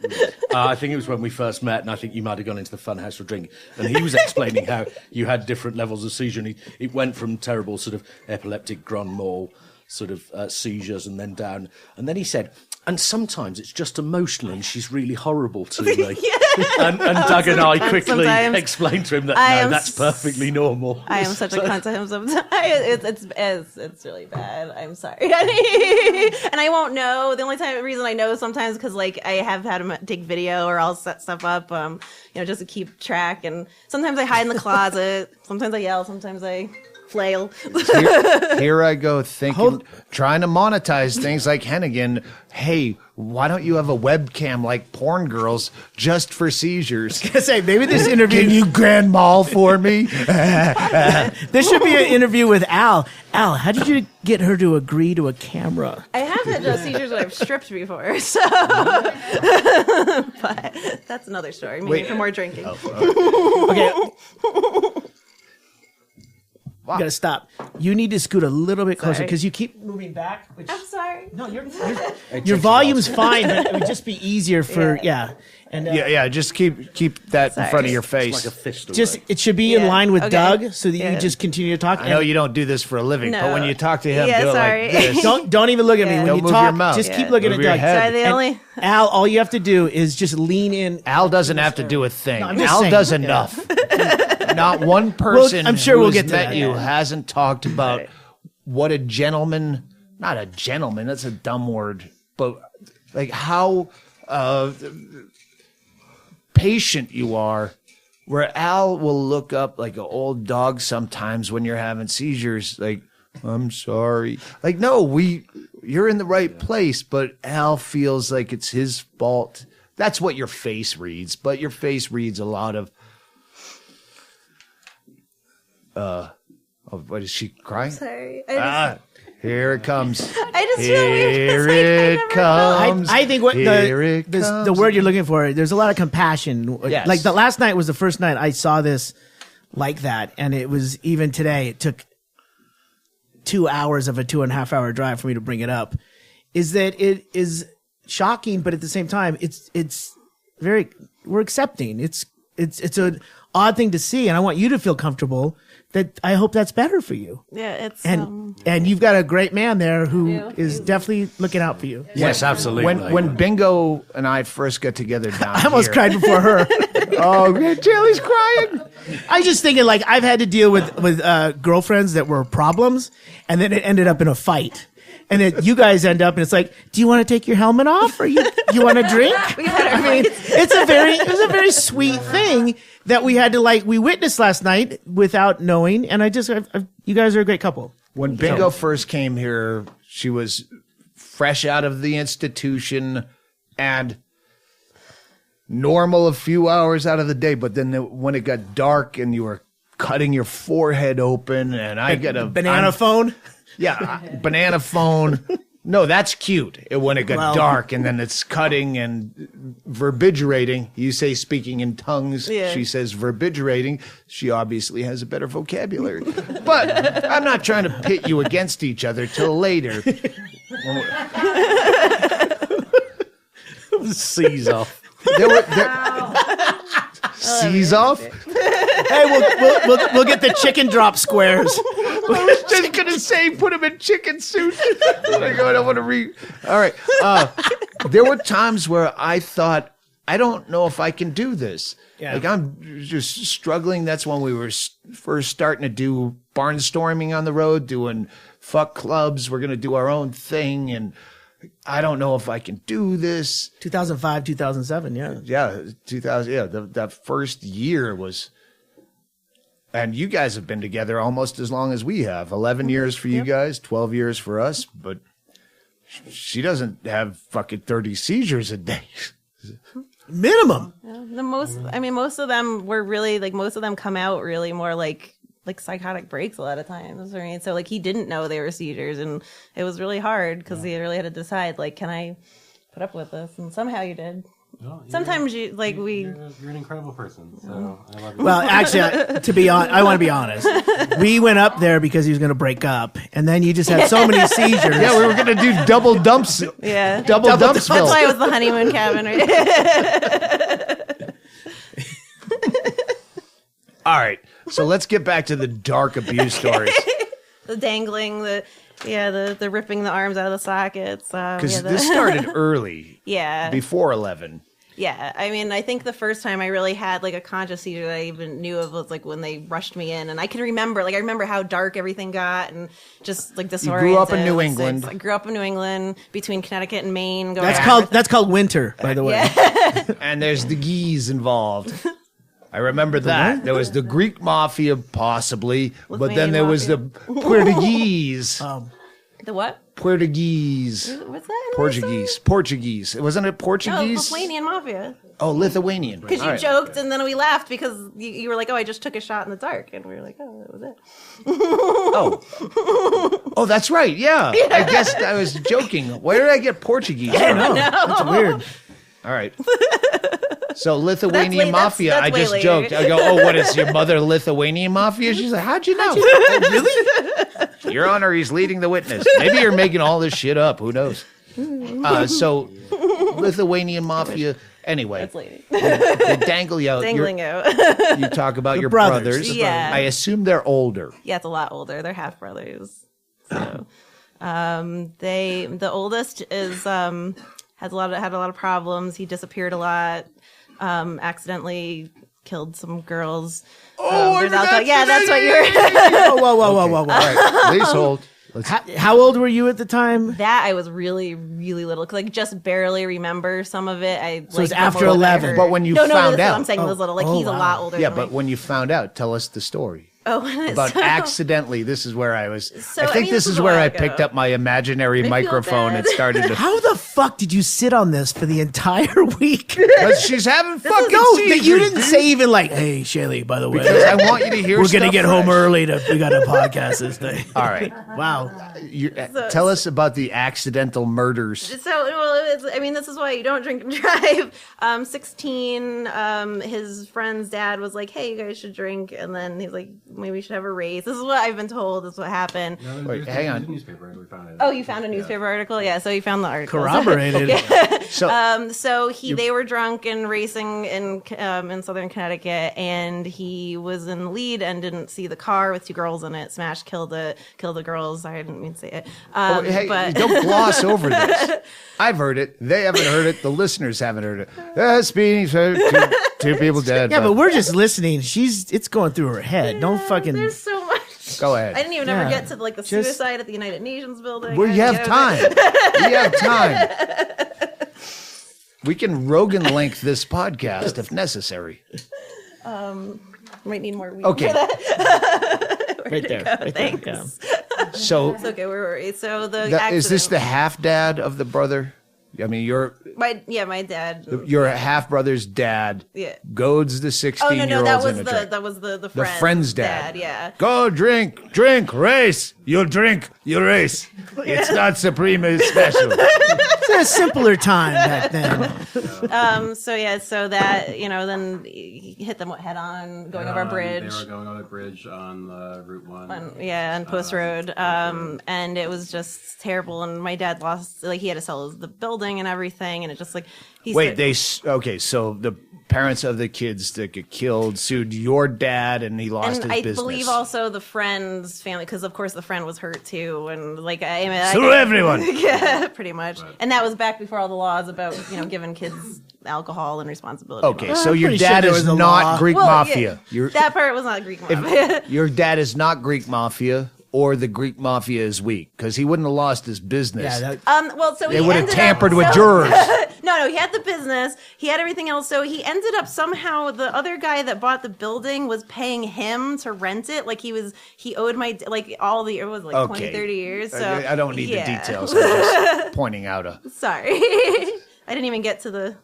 I think it was when we first met, and I think you might have gone into the FunHouse for a drink, and he was explaining how you had different levels of seizure, and it went from terrible sort of epileptic grand mal sort of seizures and then down. And then he said, and sometimes it's just emotional and she's really horrible to me. And Doug and I quickly explained to him that, no, that's perfectly normal. I am such a cunt to him sometimes. It's really bad. I'm sorry. And I won't know. The only reason I know sometimes because like I have had him take video or I'll set stuff up, just to keep track. And sometimes I hide in the closet. Sometimes I yell. Sometimes I flail. Here I go thinking, trying to monetize things like Hennigan. Hey, why don't you have a webcam like porn girls just for seizures? I say maybe this interview. Can you grand mal for me? This should be an interview with Al. Al, how did you get her to agree to a camera? I have had seizures that I've stripped before, so. But that's another story. Maybe for more drinking. Okay. You gotta stop. You need to scoot a little bit closer Sorry. because you keep moving back. I'm sorry. No, your volume's fine, but it would just be easier for And just keep that in front of your face. It's like a fist just away. it should be in line with Okay. Doug, so that you Yeah. just continue to talk. I know you don't do this for a living, but No. when you talk to him, Yeah, do it sorry. like this. Don't even look at me Yeah. when Don't you move talk. your mouth. Just keep Yeah. looking Move at your Doug. head. So the And only. Al, all you have to do is just lean in. Al doesn't have to do a thing. No, I'm just Al saying. does Yeah. enough. Not one person I'm sure who we'll has get to met that. you Yeah. hasn't talked about what a gentleman, not a gentleman, that's a dumb word, but like how patient you are, where Al will look up like an old dog sometimes when you're having seizures, like, I'm sorry. Like, no, you're in the right place, but Al feels like it's his fault. That's what your face reads, but your face reads a lot of, what is she crying? Sorry. Here it comes. I just feel weird. Here Like, it comes. I think what Here it the comes. word you're looking for, there's a lot of compassion. Yes. Like the last night was the first night I saw this like that. And it was even today, it took 2 hours of a 2.5 hour drive for me to bring it up. Is that it is shocking, but at the same time, it's very, we're accepting. It's an odd thing to see. And I want you to feel comfortable that I hope that's better for you. Yeah, it's And you've got a great man there who is definitely looking out for you. Yes, absolutely. When Bingo and I first got together down I almost here- cried before her. Oh, Jaylee's crying. I was just thinking, like, I've had to deal with girlfriends that were problems, and then it ended up in a fight. And then you guys end up, and it's like, do you want to take your helmet off, or you want to drink? I mean, it was a very sweet thing that we had to we witnessed last night without knowing. And you guys are a great couple. When Bingo first came here, she was fresh out of the institution and normal a few hours out of the day. But then when it got dark and you were cutting your forehead open, and I got a Banana phone. Yeah, banana phone. No, that's cute. When it got dark and then it's cutting and verbigerating. You say speaking in tongues. Yeah. She says verbigerating. She obviously has a better vocabulary. But I'm not trying to pit you against each other till later. Seize off. Seize off? Hey, we'll get the chicken drop squares. I was just going to say put him in chicken soup. I don't want to read. All right. There were times where I thought, I don't know if I can do this. Yeah. Like I'm just struggling. That's when we were first starting to do barnstorming on the road, doing fuck clubs. We're going to do our own thing. And I don't know if I can do this. 2005, 2007, yeah. Yeah, 2000. Yeah, that first year was. And you guys have been together almost as long as we have. 11 years for you guys, 12 years for us. But she doesn't have fucking 30 seizures a day. Minimum. most of them were really most of them come out really more like psychotic breaks a lot of times. I mean, so he didn't know they were seizures, and it was really hard because he really had to decide can I put up with this? And somehow you did. No, Sometimes you're an incredible person. So I love you. Well, actually, to be honest, I want to be honest. We went up there because he was going to break up, and then you just had so many seizures. Yeah, we were going to do double dumps. Yeah, Double That's dumpsville. why it was the honeymoon cabin. Right? All right. So let's get back to the dark abuse stories. The dangling, the ripping the arms out of the sockets. Because this started early. Yeah. Before 11. Yeah, I mean, I think the first time I really had a conscious seizure that I even knew of was when they rushed me in, and I can remember, I remember how dark everything got, and just disoriented. You grew up in New England. I grew up in New England, between Connecticut and Maine. That's called winter, by the way. Yeah. And there's the geese involved. I remember that. There was the Greek mafia, possibly, but then there was the Portuguese. The what? Portuguese. What's that? Portuguese. Wasn't it No, Portuguese? Lithuanian mafia. Oh, Lithuanian. Because you joked, and then we laughed because you were like, "Oh, I just took a shot in the dark," and we were like, "Oh, that was it." Oh, that's right. Yeah. I guess I was joking. Where did I get Portuguese? I don't know. That's weird. All right. So Lithuanian mafia. that's I way just later. joked. I go, "Oh, what is your mother Lithuanian mafia?" She's like, "How'd you know?" Really? Your Honor, he's leading the witness. Maybe you're making all this shit up. Who knows? So Lithuanian mafia. Anyway, That's lady. they dangle you out. Dangling out. You talk about your brothers. brothers. Yeah. I assume they're older. Yeah, it's a lot older. They're half brothers. So, the oldest is had a lot of problems. He disappeared a lot. Accidentally killed some girls. Oh, I there's forgot alcohol. Yeah, that's what you're. Whoa. All right, please hold. How old were you at the time? That I was really, really little, like just barely remember some of it. So it was after 11. But when you no, found this is out, what I'm saying was little. Like he's a lot older. yeah. than But me. when you found out, tell us the story. About so- accidentally. This is where I was. So, I think mean, this is a where while I ago. picked up my imaginary feel microphone and bad. started to. How the fuck did you sit on this for the entire week? Because she's having fucking No, seizures, you didn't dude. say even like, "Hey, Shaylee, by the way, Because I want you to hear. we're gonna stuff get home fresh. early. We got a podcast this day." All right. Wow. Tell us about the accidental murders. So, well, this is why you don't drink and drive. 16, his friend's dad was like, "Hey, you guys should drink," and then he's like, "Maybe we should have a race." This is what I've been told. This is what happened. Wait, hang on. Newspaper, we found it. Oh, you found a newspaper article? Yeah, so you found the article. Corroborated. So, They were drunk and racing in southern Connecticut, and he was in the lead and didn't see the car with two girls in it. Smashed, killed the girls. I didn't mean to say it. hey, but don't gloss over this. I've heard it. They haven't heard it. The listeners haven't heard it. Speeding, two people dead. Yeah, but we're just listening. It's going through her head. Don't fucking. there's so much. Go ahead. I didn't even Yeah. ever get to like the Just- suicide at the United Nations building. We have Yeah, time. We have time. We can Rogan link this podcast if necessary. Might need more weed. Okay. For that. Right there. Right there. Thanks. Yeah. So It's okay. Where were we? So the is this accident- the half dad of the brother? I mean, my dad. your half brother's dad Yeah. goads the Oh 16-year-olds no, that was in a the drink. that was the The friend's, friend's dad. Yeah. Go drink, race. You drink, you race. It's not Supreme, it's special. It's a simpler time back then. So that then he hit them head on going over a bridge. They were going on a bridge on Route 1. On Post Road. And it was just terrible. And my dad lost, like, he had to sell the building and everything. And it just, like, So the parents of the kids that get killed sued your dad and he lost and his I business. believe also the friend's family, because of course the friend was hurt too. And, like, Sue everyone. Yeah, pretty much. And that was back before all the laws about, giving kids alcohol and responsibility. Okay, so your pretty sure dad there is was a not law. Greek mafia. That part was not Greek mafia. Your dad is not Greek mafia, or the Greek mafia is weak, because he wouldn't have lost his business. Yeah, that, So They he would have ended tampered up, with jurors. No, he had the business. He had everything else. So he ended up somehow, the other guy that bought the building was paying him to rent it. Like he owed it was like 20, 30 years. So I don't need yeah. the details. I'm just pointing out a. Sorry. I didn't even get to the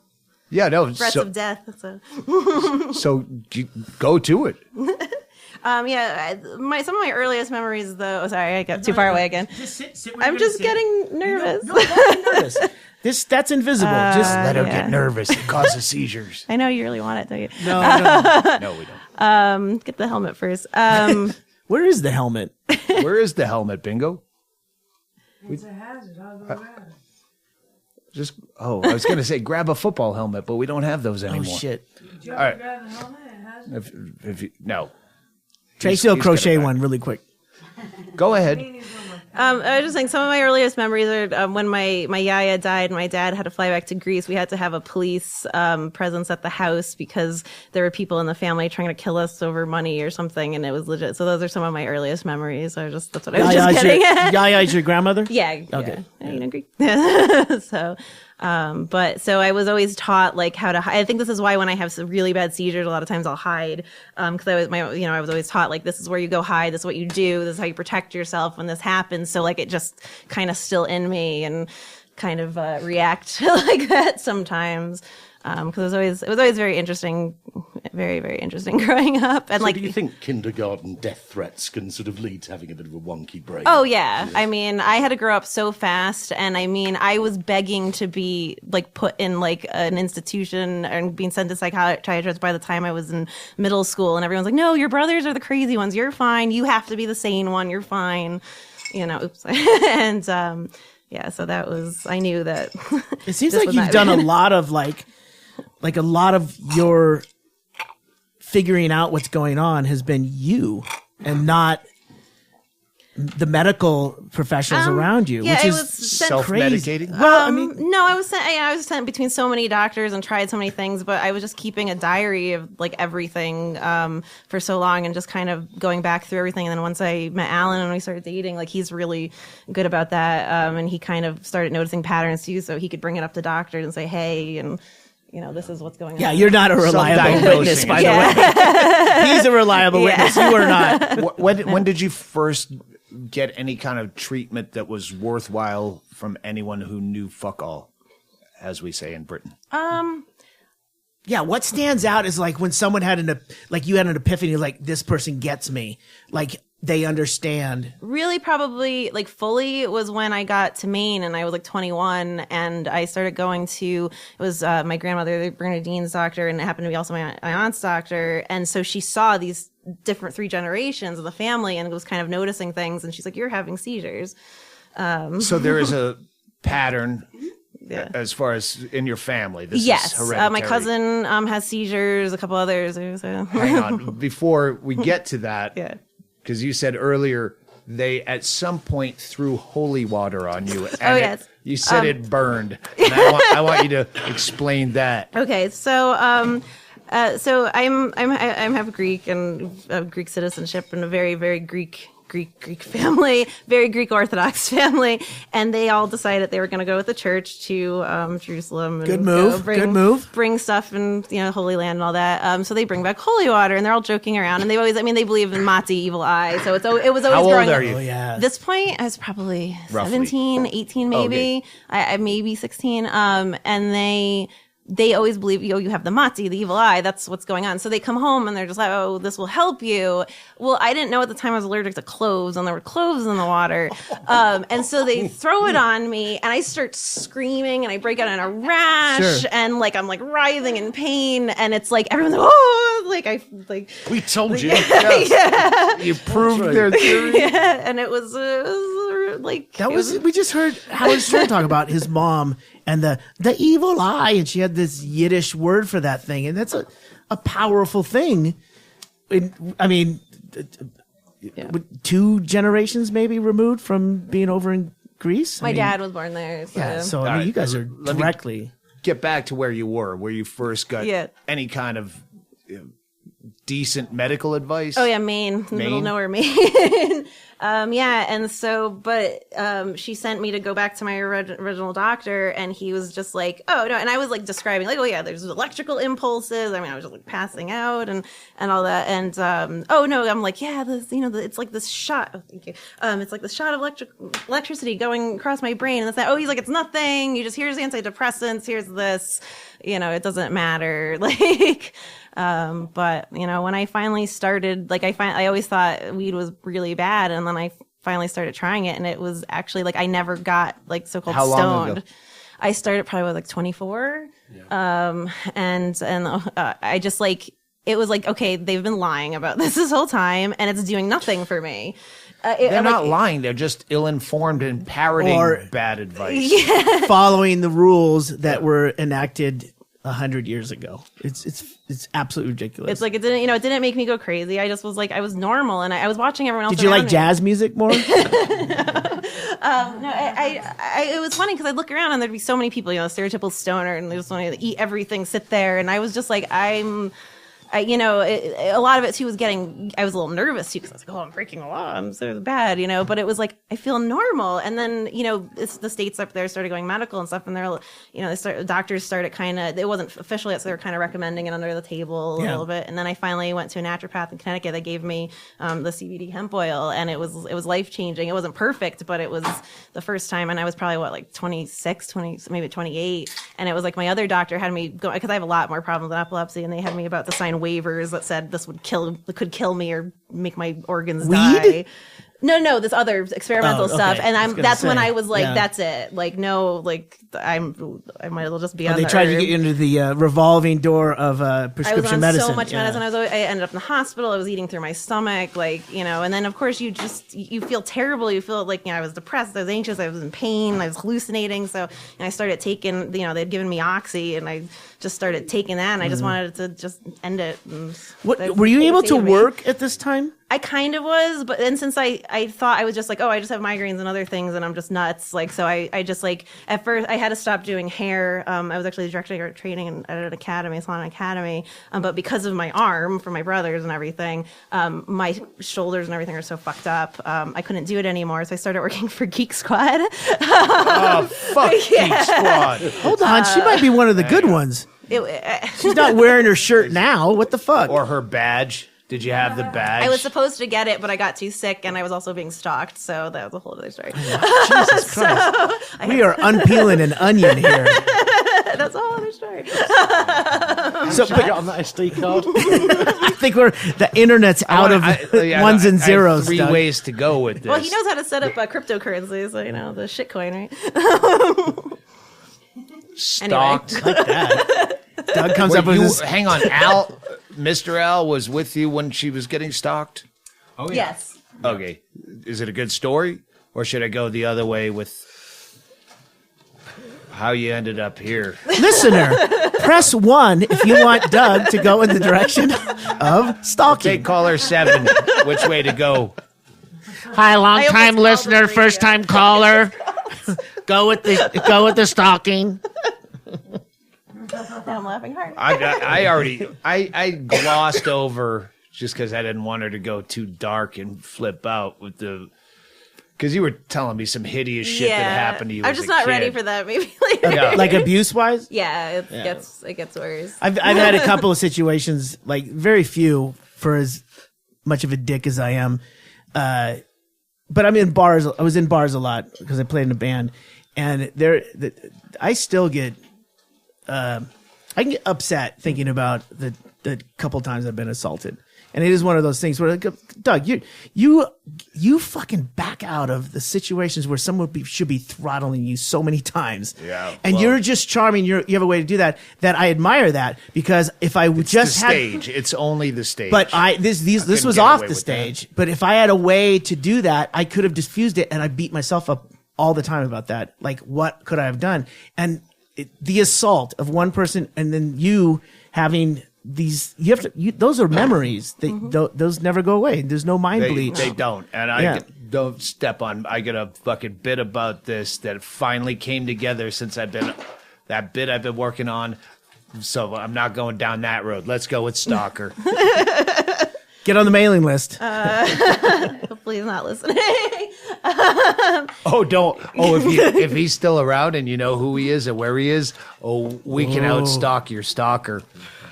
Yeah, no. threats of death. So. So go to it. Some of my earliest memories though. Oh, sorry, I got too far away again. Just sit I'm just getting nervous. No, don't be nervous. That's invisible. Just Let her yeah. get nervous. It causes seizures. I know you really want it, don't you? no. No, we don't. Get the helmet first. Where is the helmet? Where is the helmet, Bingo? It's a hazard. I'll go around. I was going to say grab a football helmet, but we don't have those Oh anymore. shit! Do you All right. grab the helmet and hazard? If you, no. Tracy will he's crochet got it back. one really quick. Go ahead. I was just saying some of my earliest memories are when my yaya died and my dad had to fly back to Greece. We had to have a police presence at the house because there were people in the family trying to kill us over money or something, and it was legit. So those are some of my earliest memories. That's what I was just getting at. Yaya is your grandmother? Yeah. Okay. Yeah, Greek. So I was always taught like how to hide. I think this is why when I have some really bad seizures, a lot of times I'll hide. Cause I was always taught like, this is where you go hide. This is what you do. This is how you protect yourself when this happens. So like, it just kind of still in me and kind of, react like that sometimes. Cause it was always very interesting, very, very interesting growing up. And So like, do you think kindergarten death threats can sort of lead to having a bit of a wonky brain? oh yeah. I mean, I had to grow up so fast, and I mean, I was begging to be like put in like an institution and being sent to psychiatrists by the time I was in middle school, and everyone's like, no, your brothers are the crazy ones. You're fine. You have to be the sane one. You're fine. Oops. And yeah, so that was, I knew that. It seems this like was you've not- done a lot of like a lot of your figuring out what's going on has been you and not the medical professionals around you, yeah, which it is was sent- Self-medicating? Well, I mean, No, I was sent between so many doctors and tried so many things, but I was just keeping a diary of like everything for so long and just kind of going back through everything. And then once I met Alan and we started dating, like he's really good about that, and he kind of started noticing patterns too, so he could bring it up to doctors and say, hey, and this is what's going on. yeah, you're not a reliable Self-diagnosing witness, it. by the way. He's a reliable witness. You are not. When did you first get any kind of treatment that was worthwhile from anyone who knew fuck all, as we say in Britain? Yeah, what stands out is like when someone had you had an epiphany, like this person gets me, like they understand. Really, probably like fully was when I got to Maine and I was like 21 and I started going to, it was my grandmother, the Bernadine's doctor, and it happened to be also my aunt's doctor. And so she saw these different 3 generations of the family and was kind of noticing things. And she's like, you're having seizures. So there is a pattern Yeah. as far as in your family. This Yes, is hereditary. my cousin has seizures, a couple others. Hang on. Before we get to that, Yeah. because you said earlier they at some point threw holy water on you. And yes. You said it burned. And I want you to explain that. Okay, so I'm have Greek and Greek citizenship and a very very Greek family, very Greek Orthodox family, and they all decided they were going to go with the church to Jerusalem. And Good move. Good move. Bring stuff and Holy Land and all that. So they bring back holy water, and they're all joking around, and they always, they believe in Mati, evil eye. So it was always How old growing. are you? Oh yeah. At this point, I was probably Roughly. 17, 18 maybe. Okay. I maybe 16. And they always believe, you have the Mati, the evil eye. That's what's going on. So they come home and they're just like, oh, this will help you. Well, I didn't know at the time I was allergic to cloves, and there were cloves in the water. And so they throw it on me, and I start screaming, and I break out in a rash, Sure. and I'm writhing in pain, and it's like everyone's like, oh, We told you. yeah, You proved their theory. yeah, and it was like That was we just heard Howard Stern talk about his mom and the evil eye, and she had this Yiddish word for that thing, and that's a powerful thing. I mean, 2 generations maybe removed from being over in Greece. my dad was born there. So. Yeah, so I All mean, right, you guys are let me- directly. Get back to where you first got Yeah. any kind of decent medical advice. Oh yeah, Maine, middle Maine? of nowhere, Maine. Yeah, and so, but she sent me to go back to my original doctor, and he was just like, oh no, and I was describing oh yeah, there's electrical impulses. I mean, I was just passing out and all that, and oh no, I'm like, yeah, this it's like this shot. Oh, thank you. It's like the shot of electricity going across my brain, and it's that. Oh, he's like, it's nothing. You just here's antidepressants. Here's this. It doesn't matter. But when I finally started, I always thought weed was really bad, and then I finally started trying it, and it was actually I never got so-called How long stoned. ago? I started probably with 24, and I just it was okay, they've been lying about this whole time, and it's doing nothing for me. They're not lying. They're just ill-informed and parroting Or- bad advice. following the rules that were enacted 100 years ago. It's absolutely ridiculous. It's it didn't, it didn't make me go crazy. I just was I was normal, and I was watching everyone else. Did you around like me. jazz music more? No, it was funny because I'd look around and there'd be so many people, stereotypical stoner, and they just wanted to eat everything, sit there, and I was just a lot of it too was I was a little nervous too because I was like, oh, I'm breaking the law, I'm so bad, but it was I feel normal. And then, it's the states up there started going medical and stuff, and they're, doctors started it wasn't official yet, so they were kind of recommending it under the table a little bit. And then I finally went to a naturopath in Connecticut that gave me the CBD hemp oil, and it was life changing. It wasn't perfect, but it was the first time, and I was probably 26, 20, maybe 28. And it was my other doctor had me go, because I have a lot more problems with epilepsy, and they had me about to sign waivers that said this could kill me or make my organs die. No, this other experimental stuff, and that's when I was that's it. I might as well just be on. They the tried to herb. get you into the revolving door of prescription I was on medicine. so much medicine. I ended up in the hospital. I was eating through my stomach, and then of course you feel terrible. You feel I was depressed, I was anxious, I was in pain, I was hallucinating. So I started taking, they'd given me Oxy, and I just started taking that, and I just wanted to just end it. And What were you able to work at this time? I kind of was, but then since I thought I was just like, oh, I just have migraines and other things and I'm just nuts. Like, so I just like, at first I had to stop doing hair. I was actually directing art training at an academy, salon academy. But because of my arm from my brothers and everything, my shoulders and everything are so fucked up. I couldn't do it anymore. So I started working for Geek Squad. Oh, fuck Geek Squad. Hold on, she might be one of the good ones. She's not wearing her shirt now. What the fuck? Or her badge. Did you have the badge? I was supposed to get it, but I got too sick, and I was also being stalked, so that was a whole other story. Jesus Christ. We are unpeeling an onion here. That's a whole other story. So, but get on that SD card. I think the internet's out of ones and zeros. I have 3 Doug. ways to go with this. Well, he knows how to set up cryptocurrency, so, the shit coin, right? Stalked. Anyway. Like that. Doug comes up with this. Hang on, Mr. Al was with you when she was getting stalked? Oh, yeah. Yes. Okay. Is it a good story? Or should I go the other way with how you ended up here? Listener, press 1 if you want Doug to go in the direction of stalking. Take caller 7. Which way to go? Hi, long time listener, first time caller. Go with the stalking. Now I'm laughing hard. I glossed over just because I didn't want her to go too dark and flip out with the. Because you were telling me some hideous shit that happened to you. I'm as just a not kid. ready for that. Maybe later. Yeah. Like abuse-wise? Yeah, it gets worse. I've had a couple of situations, like very few for as much of a dick as I am. But I'm in bars. I was in bars a lot because I played in a band, and I still get, I can get upset thinking about the couple times I've been assaulted, and it is one of those things where, like, Doug, you fucking back out of the situations where someone should be throttling you so many times, and you're just charming. You have a way to do that. That I admire that, because if I would just the had stage, it's only the stage. but this was get off away the with stage. But if I had a way to do that, I could have diffused it, and I beat myself up all the time about that. Like, what could I have done? And the assault of one person, and then you having these, those are memories. Those never go away. There's no mind bleach. They don't. And I don't step on. I got a fucking bit about this that finally came together since I've been working on. So I'm not going down that road. Let's go with Stalker. Get on the mailing list. Hopefully he's not listening. If he's still around and you know who he is and where he is, we can outstalk your stalker.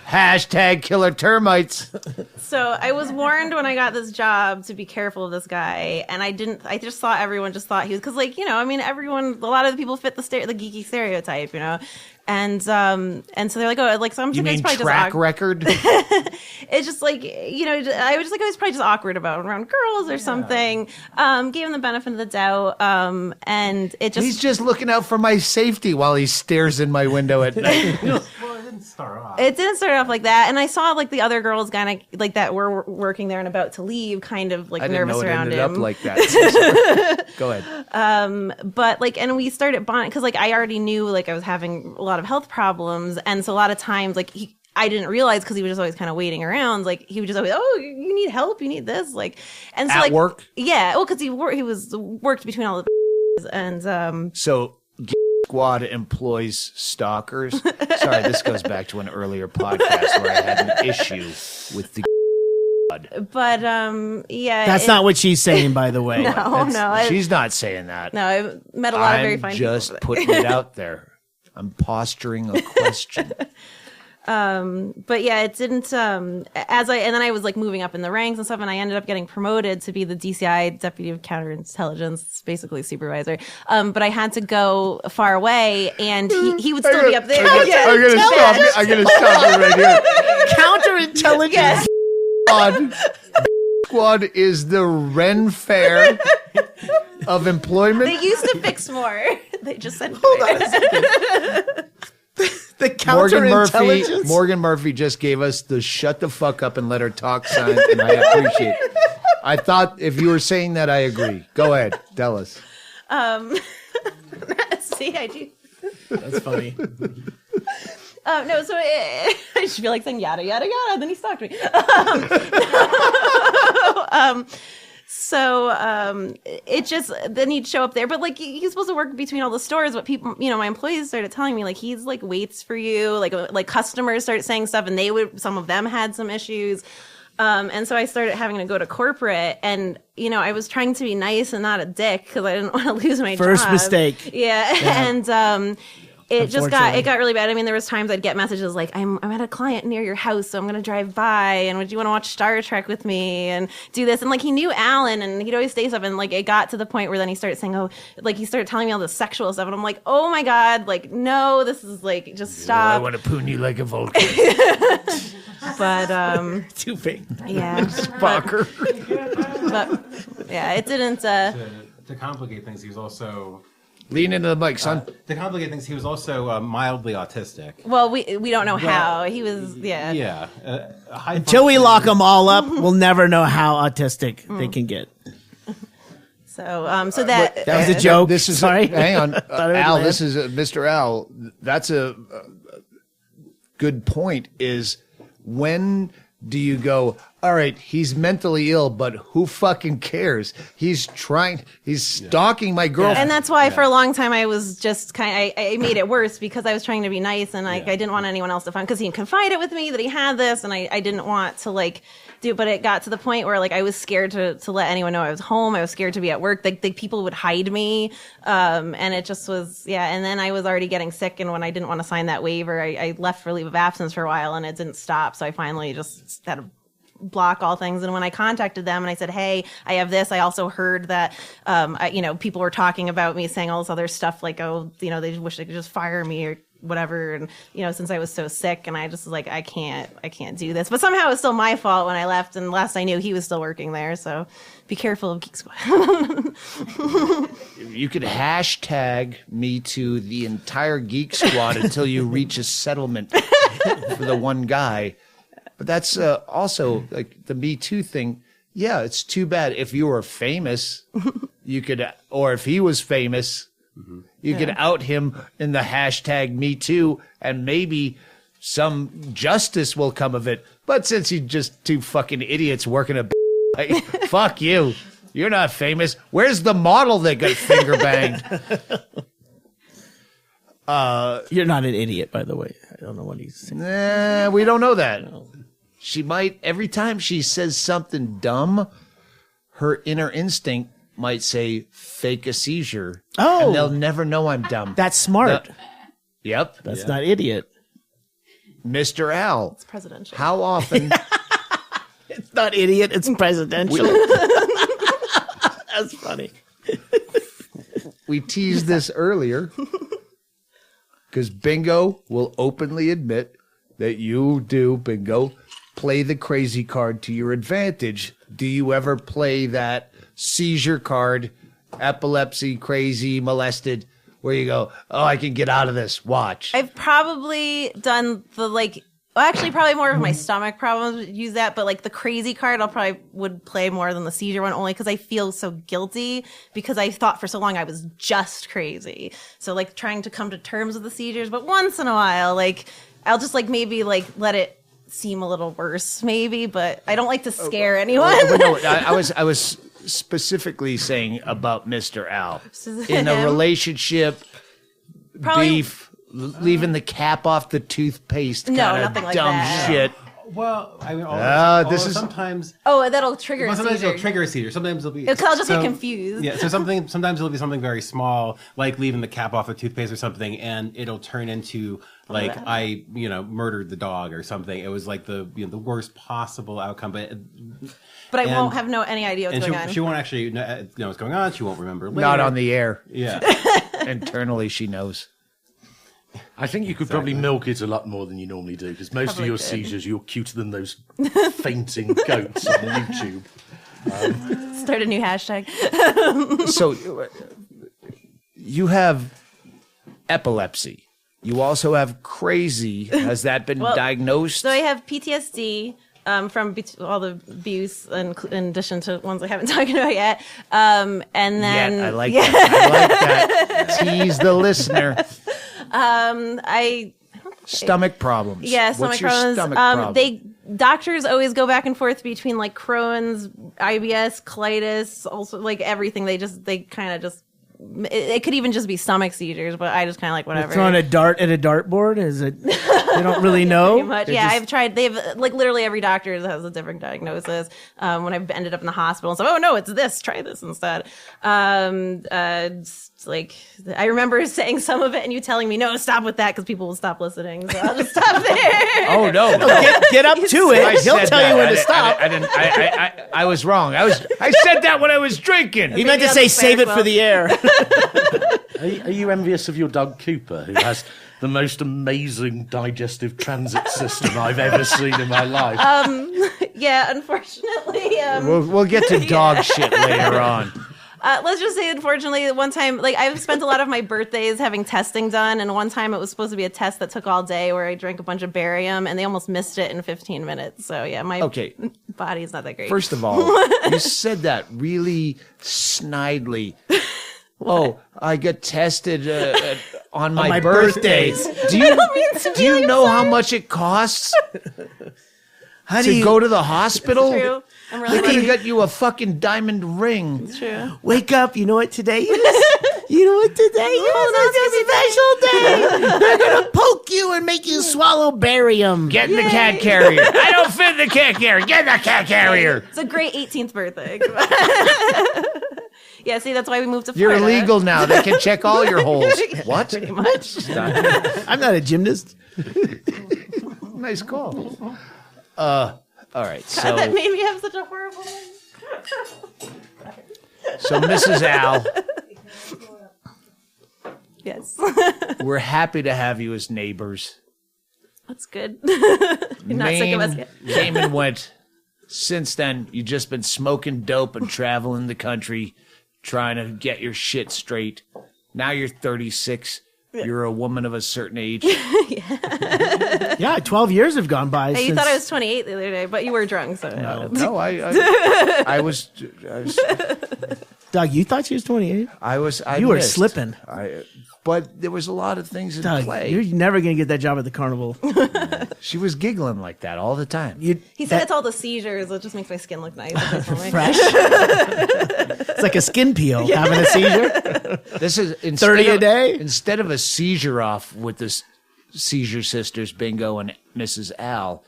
Hashtag killer termites. So I was warned when I got this job to be careful of this guy, and I just thought everyone just thought he was, because, like, a lot of the people fit the geeky stereotype, and so they're like, oh, like, so I'm You sure mean it's probably track just record? it's just like, I was just like, I was probably just awkward around girls or something. Gave him the benefit of the doubt, and it just, He's just looking out for my safety while he stares in my window at night. Well, it didn't start off. It didn't start off like that, and I saw, like, the other girls kind of like that were working there and about to leave, kind of like I didn't nervous know it around ended him. up like that. Go ahead. But, like, and we started bonding because, like, I already knew, like, I was having a lot of health problems, and so a lot of times, like, I didn't realize, because he was just always kind of waiting around. Like, he would just always, oh, you need help, you need this, like, and so, At like, work? yeah, well, because he worked between all the and So, Squad employs stalkers. Sorry, this goes back to an earlier podcast where I had an issue with the. but yeah, That's not what she's saying, by the way. She's not saying that. No, I met a lot of very fine I'm people. just putting it out there. I'm posturing a question. But yeah, it didn't, and then I was, like, moving up in the ranks and stuff, and I ended up getting promoted to be the DCI Deputy of Counterintelligence, basically supervisor. But I had to go far away, and he would still be up there. I'm gonna stop you right here. Counterintelligence. Squad is the Ren Fair of employment. They used to fix more. They just said, The counterintelligence. Morgan Murphy just gave us the shut the fuck up and let her talk sign, and I appreciate it. I thought if you were saying that, I agree. Go ahead. Tell us. see, I do. That's funny. No, so I just feel like saying yada, yada, yada, then he stalked me. It just, then he'd show up there, but like he's supposed to work between all the stores. But people, my employees started telling me like he's like waits for you, like customers started saying stuff, and some of them had some issues. And so I started having to go to corporate, and I was trying to be nice and not a dick because I didn't want to lose my job. First mistake. Yeah. And it got really bad. I mean, there was times I'd get messages like, I'm at a client near your house, so I'm going to drive by, and would you want to watch Star Trek with me and do this? And like, he knew Alan, and he'd always say stuff, and like, it got to the point where then he started saying, he started telling me all this sexual stuff, and I'm like, oh my God, like, no, this is like, just stop. I want to poon you like a Vulcan. But, Too big. Yeah. Spocker. But, yeah, it didn't, to complicate things, he was also... Lean into the mic, son. To complicate things, he was also mildly autistic. well, we don't know how. He was, yeah. Yeah. Until we lock them all up, we'll never know how autistic they can get. So that That was a joke. This is Sorry. hang on, Al. laugh. This is Mr. Al. That's a good point. Is when do you go? All right, he's mentally ill, but who fucking cares? He's stalking my girlfriend. And that's why for a long time I was just I made it worse because I was trying to be nice, and I didn't want anyone else to find, because he confided with me that he had this, and I didn't want to like do, but it got to the point where like I was scared to let anyone know I was home. I was scared to be at work. Like people would hide me. And it just was, and then I was already getting sick, and when I didn't want to sign that waiver, I left for leave of absence for a while, and it didn't stop. So I finally just had to block all things. And when I contacted them and I said, hey, I have this, I also heard that people were talking about me, saying all this other stuff like, they wish they could just fire me or whatever, and since I was so sick, and I just was like, I can't do this. But somehow it was still my fault when I left, and last I knew he was still working there. So be careful of Geek Squad. You could hashtag me to the entire Geek Squad until you reach a settlement for the one guy. But that's also like the Me Too thing. Yeah, it's too bad. If you were famous, you could, or if he was famous, you could out him in the hashtag Me Too, and maybe some justice will come of it. But since he's just two fucking idiots working a like, fuck you. You're not famous. Where's the model that got finger banged? You're not an idiot, by the way. I don't know what he's saying. Nah, we don't know that. She might, every time she says something dumb, her inner instinct might say, fake a seizure. Oh. And they'll never know I'm dumb. That's smart. Yep. That's not idiot. Mr. Al. It's presidential. How often? It's not idiot. It's presidential. That's funny. We teased this earlier because Bingo will openly admit that you do, Bingo, play the crazy card to your advantage. Do you ever play that seizure card, epilepsy, crazy, molested, where you go, oh, I can get out of this, watch? I've probably done probably more of my stomach problems use that, but like the crazy card I'll probably would play more than the seizure one, only because I feel so guilty because I thought for so long I was just crazy. So like trying to come to terms with the seizures, but once in a while, like I'll just like maybe like let it seem a little worse maybe, but I don't like to scare anyone. No, I was specifically saying about Mr. Al. In a relationship, Probably- beef, leaving the cap off the toothpaste, No, kind of nothing like dumb that. shit. Well, I mean, this is sometimes. Oh, that'll trigger a Sometimes seizure. it'll trigger a seizure. Sometimes it'll be. Because I'll just get confused. Yeah, so sometimes it'll be something very small, like leaving the cap off a toothpaste or something, and it'll turn into like I murdered the dog or something. It was like the the worst possible outcome, but I won't have any idea what's going on. She won't actually know what's going on. She won't remember later. Not on the air. Yeah. Internally, she knows. I think you could probably milk it a lot more than you normally do, because most of your seizures, you're cuter than those fainting goats on YouTube. Start a new hashtag. So you have epilepsy. You also have crazy. Has that been diagnosed? So I have PTSD from all the abuse, in addition to ones I haven't talked about yet. And then I like that. I like that. Tease the listener. I Stomach problems. Yeah, What's stomach your problems. stomach problem? doctors always go back and forth between like Crohn's, IBS, colitis, also like everything. They kind of just. It could even just be stomach seizures, but I just kind of like whatever. Throwing a dart at a dartboard? Is it? They don't really know. Pretty much, yeah. I've tried. They've like literally every doctor has a different diagnosis. When I've ended up in the hospital, and so oh no, it's this. Try this instead. Like I remember saying some of it, and you telling me no, stop with that because people will stop listening. So I'll just stop there. Oh no, get up to it. He'll tell you when to stop. I was wrong. I said that when I was drinking. He meant to say save it for the air. Are you envious of your dog Cooper, who has the most amazing digestive transit system I've ever seen in my life? Yeah, unfortunately. We'll get to dog shit later on. Let's just say, unfortunately, one time, like I've spent a lot of my birthdays having testing done, and one time it was supposed to be a test that took all day, where I drank a bunch of barium, and they almost missed it in 15 minutes. So yeah, my body's not that great. First of all, you said that really snidely. Oh, I get tested on my birthdays. Do you know how much it costs to go to the hospital? It's true. I'm really They could have got you a fucking diamond ring. It's true. Wake up. You know what today is? You know what today is? It's a special day. They're going to poke you and make you swallow barium. Get in the cat carrier. I don't fit in the cat carrier. Get in the cat carrier. It's a great 18th birthday. Yeah, see, that's why we moved to You're Florida. illegal now. They can check all your holes. What? Pretty much. I'm not a gymnast. Nice call. All right. So That made me have such a horrible So Mrs. Al, Yes. we're happy to have you as neighbors. That's good. You're not sick of us yet. Came and went. Since then, you've just been smoking dope and traveling the country, trying to get your shit straight. Now you're 36. You're a woman of a certain age. Yeah, 12 years have gone by. Hey, you since... thought I was 28 the other day, but you were drunk, so No, I was. Doug, you thought she was 28? You were slipping. But there was a lot of things in Doug, play. you're never going to get that job at the carnival. She was giggling like that all the time. He said it's all the seizures. It just makes my skin look nice. Fresh. It's like a skin peel having a seizure. This is 30 a day? Instead of a seizure off with the Seizure sisters, Bingo and Mrs. Al,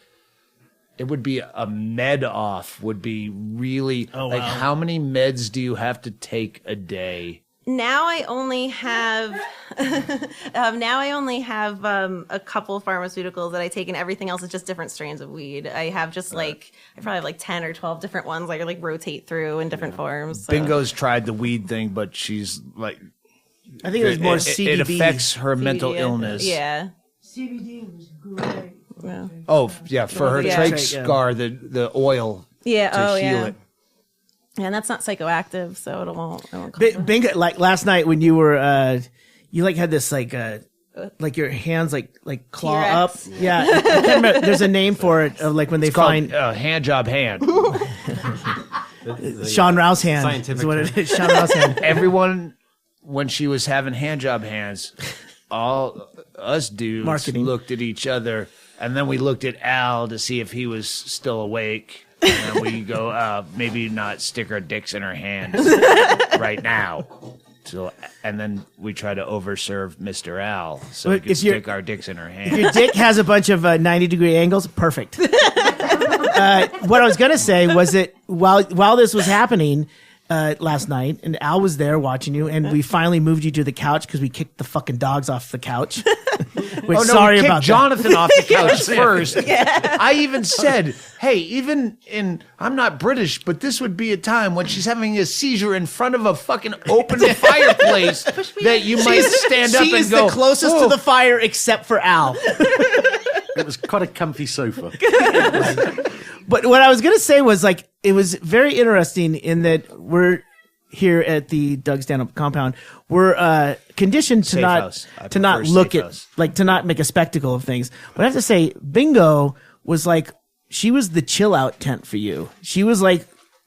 it would be a med off. Would be really wow. How many meds do you have to take a day? Now I only have a couple pharmaceuticals that I take, and everything else is just different strains of weed. I have just I probably have like 10 or 12 different ones I like rotate through in different forms. So. Bingo's tried the weed thing, but she's like, I think it was more CBD. It affects her mental CBD, illness. Yeah. CBD was great. Yeah. Oh yeah, for her Yeah. trach scar, the oil Yeah. to heal it. Yeah, and that's not psychoactive, so it won't. Bingo, like last night when you were, you like had this like your hands like claw T-Rex. up. Yeah, I can't remember. There's a name for it. Like when they find hand job hand. Sean Rouse hand. Scientific Is what it is. Sean Rouse hand. Everyone, when she was having hand job hands, all us dudes Marketing. looked at each other, and then we looked at Al to see if he was still awake. And then we go, maybe not stick our dicks in her hands right now. So, and then we try to overserve Mr. Al so we can stick our dicks in her hands. If your dick has a bunch of 90-degree angles, perfect. What I was gonna say was that while this was happening last night, and Al was there watching you, and we finally moved you to the couch because we kicked the fucking dogs off the couch. Which, sorry about Jonathan off the couch first. Yeah. I even said, hey, I'm not British, but this would be a time when she's having a seizure in front of a fucking open fireplace that you might stand up and go. She's the closest to the fire except for Al. It was quite a comfy sofa. But what I was going to say was it was very interesting in that we're here at the Doug Stanhope compound. We're conditioned to not look at to not make a spectacle of things. But I have to say, Bingo was she was the chill out tent for you. She was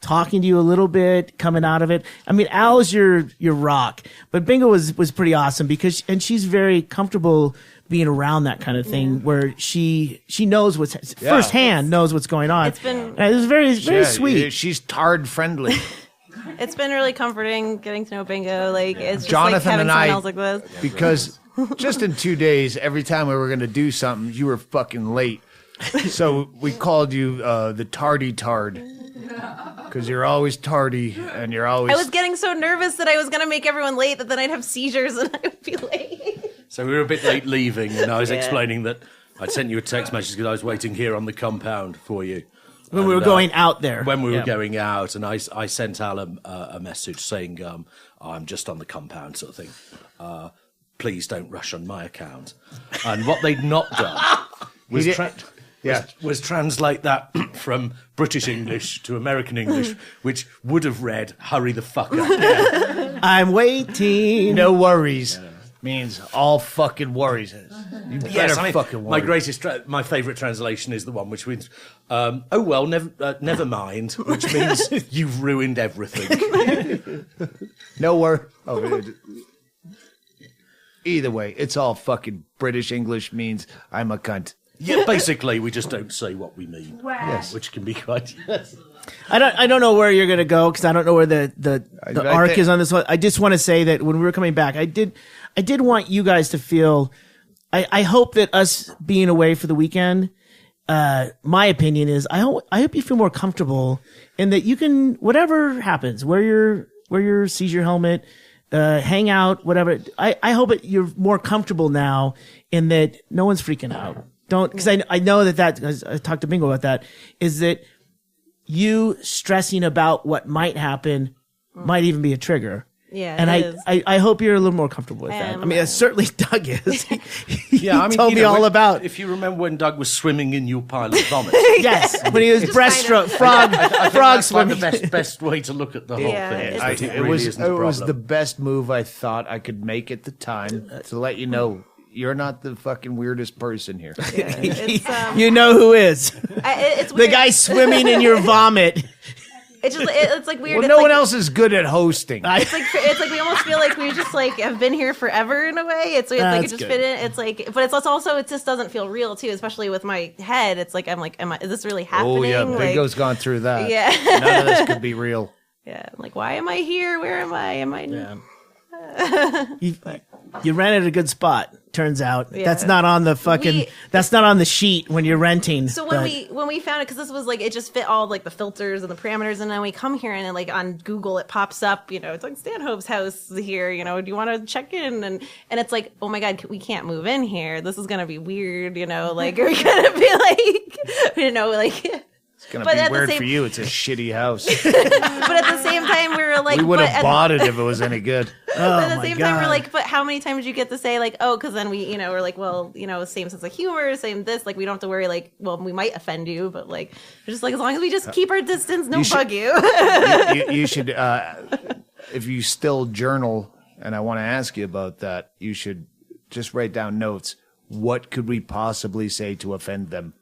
talking to you a little bit, coming out of it. I mean, Al's your rock, but Bingo was pretty awesome because she's very comfortable being around that kind of thing where she knows firsthand knows what's going on. It was very sweet. She's tard friendly. It's been really comforting getting to know Bingo. Like it's just Jonathan like having and someone I, else like this. because just in 2 days, every time we were going to do something, you were fucking late. So we called you the tardy tard. Because you're always tardy and you're always. I was getting so nervous that I was going to make everyone late that then I'd have seizures and I would be late. So we were a bit late leaving, and I was explaining that I'd sent you a text message because I was waiting here on the compound for you. When we were going out there. When we were going out, and I sent Al a message saying, I'm just on the compound sort of thing. Please don't rush on my account. And what they'd not done was translate that from British English to American English, which would have read, hurry the fuck up. I'm waiting. No worries. Means all fucking worries. You better fucking worry. My favourite translation is the one which means, oh well, never mind, which means you've ruined everything. No worry. Either way, it's all fucking British English means I'm a cunt. Yeah, basically, we just don't say what we mean. Wow. Yes. Which can be quite. Yes. I don't know where you're gonna go because I don't know where the arc is on this one. I just want to say that when we were coming back, I did want you guys to feel. I hope that us being away for the weekend, my opinion is I hope you feel more comfortable and that you can whatever happens, wear your seizure helmet, hang out, whatever. I hope you're more comfortable now in that no one's freaking out. Don't, because I know that I talked to Bingo about that, is that you stressing about what might happen might even be a trigger. Yeah, and I hope you're a little more comfortable with that. I mean, certainly Doug is. He told me all about. If you remember when Doug was swimming in your pile of vomit. Yes, when he was breaststroke, frog swimming. The best way to look at the whole thing. It was the best move I thought I could make at the time to let you know. You're not the fucking weirdest person here. Yeah, you know who is. It's the guy swimming in your vomit. It's like weird. Well, no one else is good at hosting. It's like we almost feel like we just like have been here forever in a way. It's like it just fit in. It's like, but it's also it just doesn't feel real too, especially with my head. It's like is this really happening? Oh yeah, Bingo's gone through that. Yeah, none of this could be real. Yeah, I'm like, why am I here? Where am I? Am I? Yeah. You rented a good spot. Turns out that's not on the that's not on the sheet when you're renting. So when we found it, because this was like it just fit all like the filters and the parameters, and then we come here and then, like on Google it pops up, it's like Stanhope's house here. Do you want to check in? And it's like, oh my god, we can't move in here. This is gonna be weird. Like are we gonna be like It's gonna be weird for you. It's a shitty house. But at the same time, we were like, we would have bought it if it was any good. But at the same time, we're like, but how many times do you get to say like, oh, because then we, we're like, well, same sense of humor, same this, like we don't have to worry, like, well, we might offend you, but like, just like as long as we just keep our distance, bug you. You should, if you still journal, and I want to ask you about that, you should just write down notes. What could we possibly say to offend them?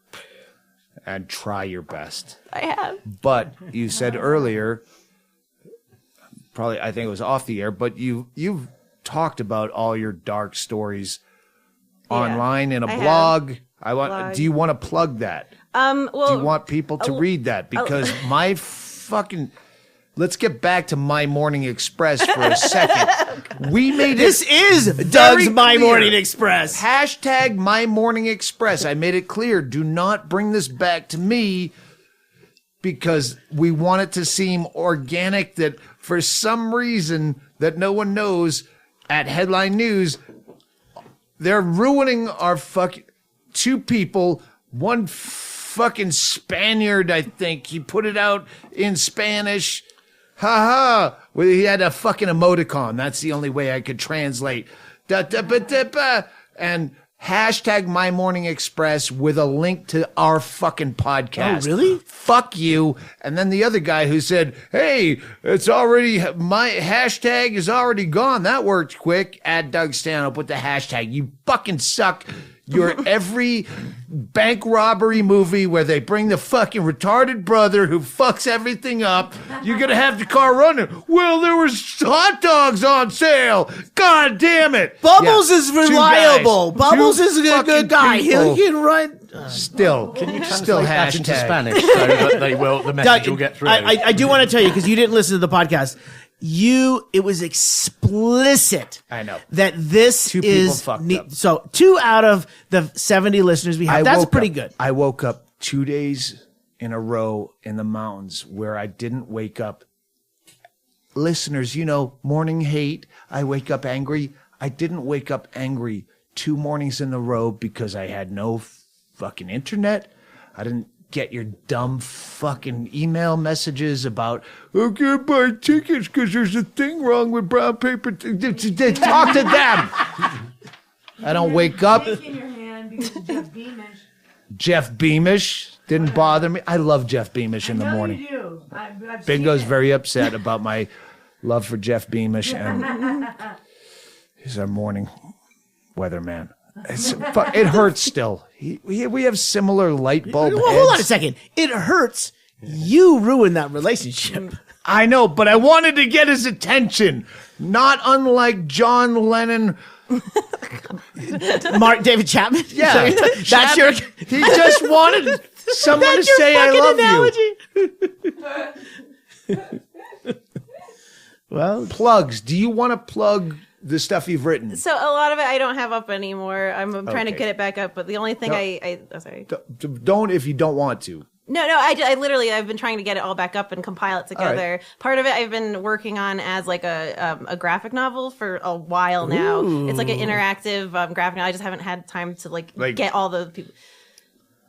And try your best. I have. But you said earlier, probably I think it was off the air, but you've talked about all your dark stories online in a blog. Do you want to plug that? Well, do you want people to read that? Because my fucking. Let's get back to My Morning Express for a second. We made this is Doug's My Morning Express. Hashtag My Morning Express. I made it clear. Do not bring this back to me because we want it to seem organic that for some reason that no one knows at Headline News, they're ruining our fucking two people, one fucking Spaniard, I think. He put it out in Spanish. Ha ha! Well, he had a fucking emoticon. That's the only way I could translate. And hashtag My Morning Express with a link to our fucking podcast. Oh, really? Fuck you. And then the other guy who said, hey, it's already, my hashtag is already gone. That worked quick. Add Doug Stanhope with the hashtag. You fucking suck. You're every bank robbery movie where they bring the fucking retarded brother who fucks everything up. You're going to have the car running. Well, there was hot dogs on sale. God damn it. Bubbles Yeah, is two reliable. guys, Bubbles two is a good fucking guy. He people. can run. Still, Can you still translate that into hashtag. Spanish so that the message will get through? I do want to tell you, because you didn't listen to the podcast. It was explicit. I know. That this Two people is fucked up. So 2 out of the 70 listeners we have. That's pretty good. I woke up 2 days in a row in the mountains where I didn't wake up. Listeners, morning hate. I wake up angry. I didn't wake up angry 2 mornings in a row because I had no fucking internet. I didn't get your dumb fucking email messages about, I can't buy tickets because there's a thing wrong with brown paper. Talk to them. I don't wake up. Take in your hand because Jeff Beamish. Jeff Beamish didn't bother me. I love Jeff Beamish in the morning. You do. I've Bingo's seen it. very upset about my love for Jeff Beamish, and he's our morning weatherman. It hurts still. We have similar light bulb Well, heads. hold on a second. It hurts. You ruined that relationship. I know, but I wanted to get his attention. Not unlike John Lennon. Mark David Chapman. Yeah, That's your. He just wanted someone to say I love you. Well, Plugs. Do you want to plug the stuff you've written? So a lot of it I don't have up anymore. I'm trying to Okay. get it back up, but the only thing sorry. Don't if you don't want to. No, I literally, I've been trying to get it all back up and compile it together. right. Part of it I've been working on as like a graphic novel for a while now. It's like an interactive graphic novel. I just haven't had time to like get all the people.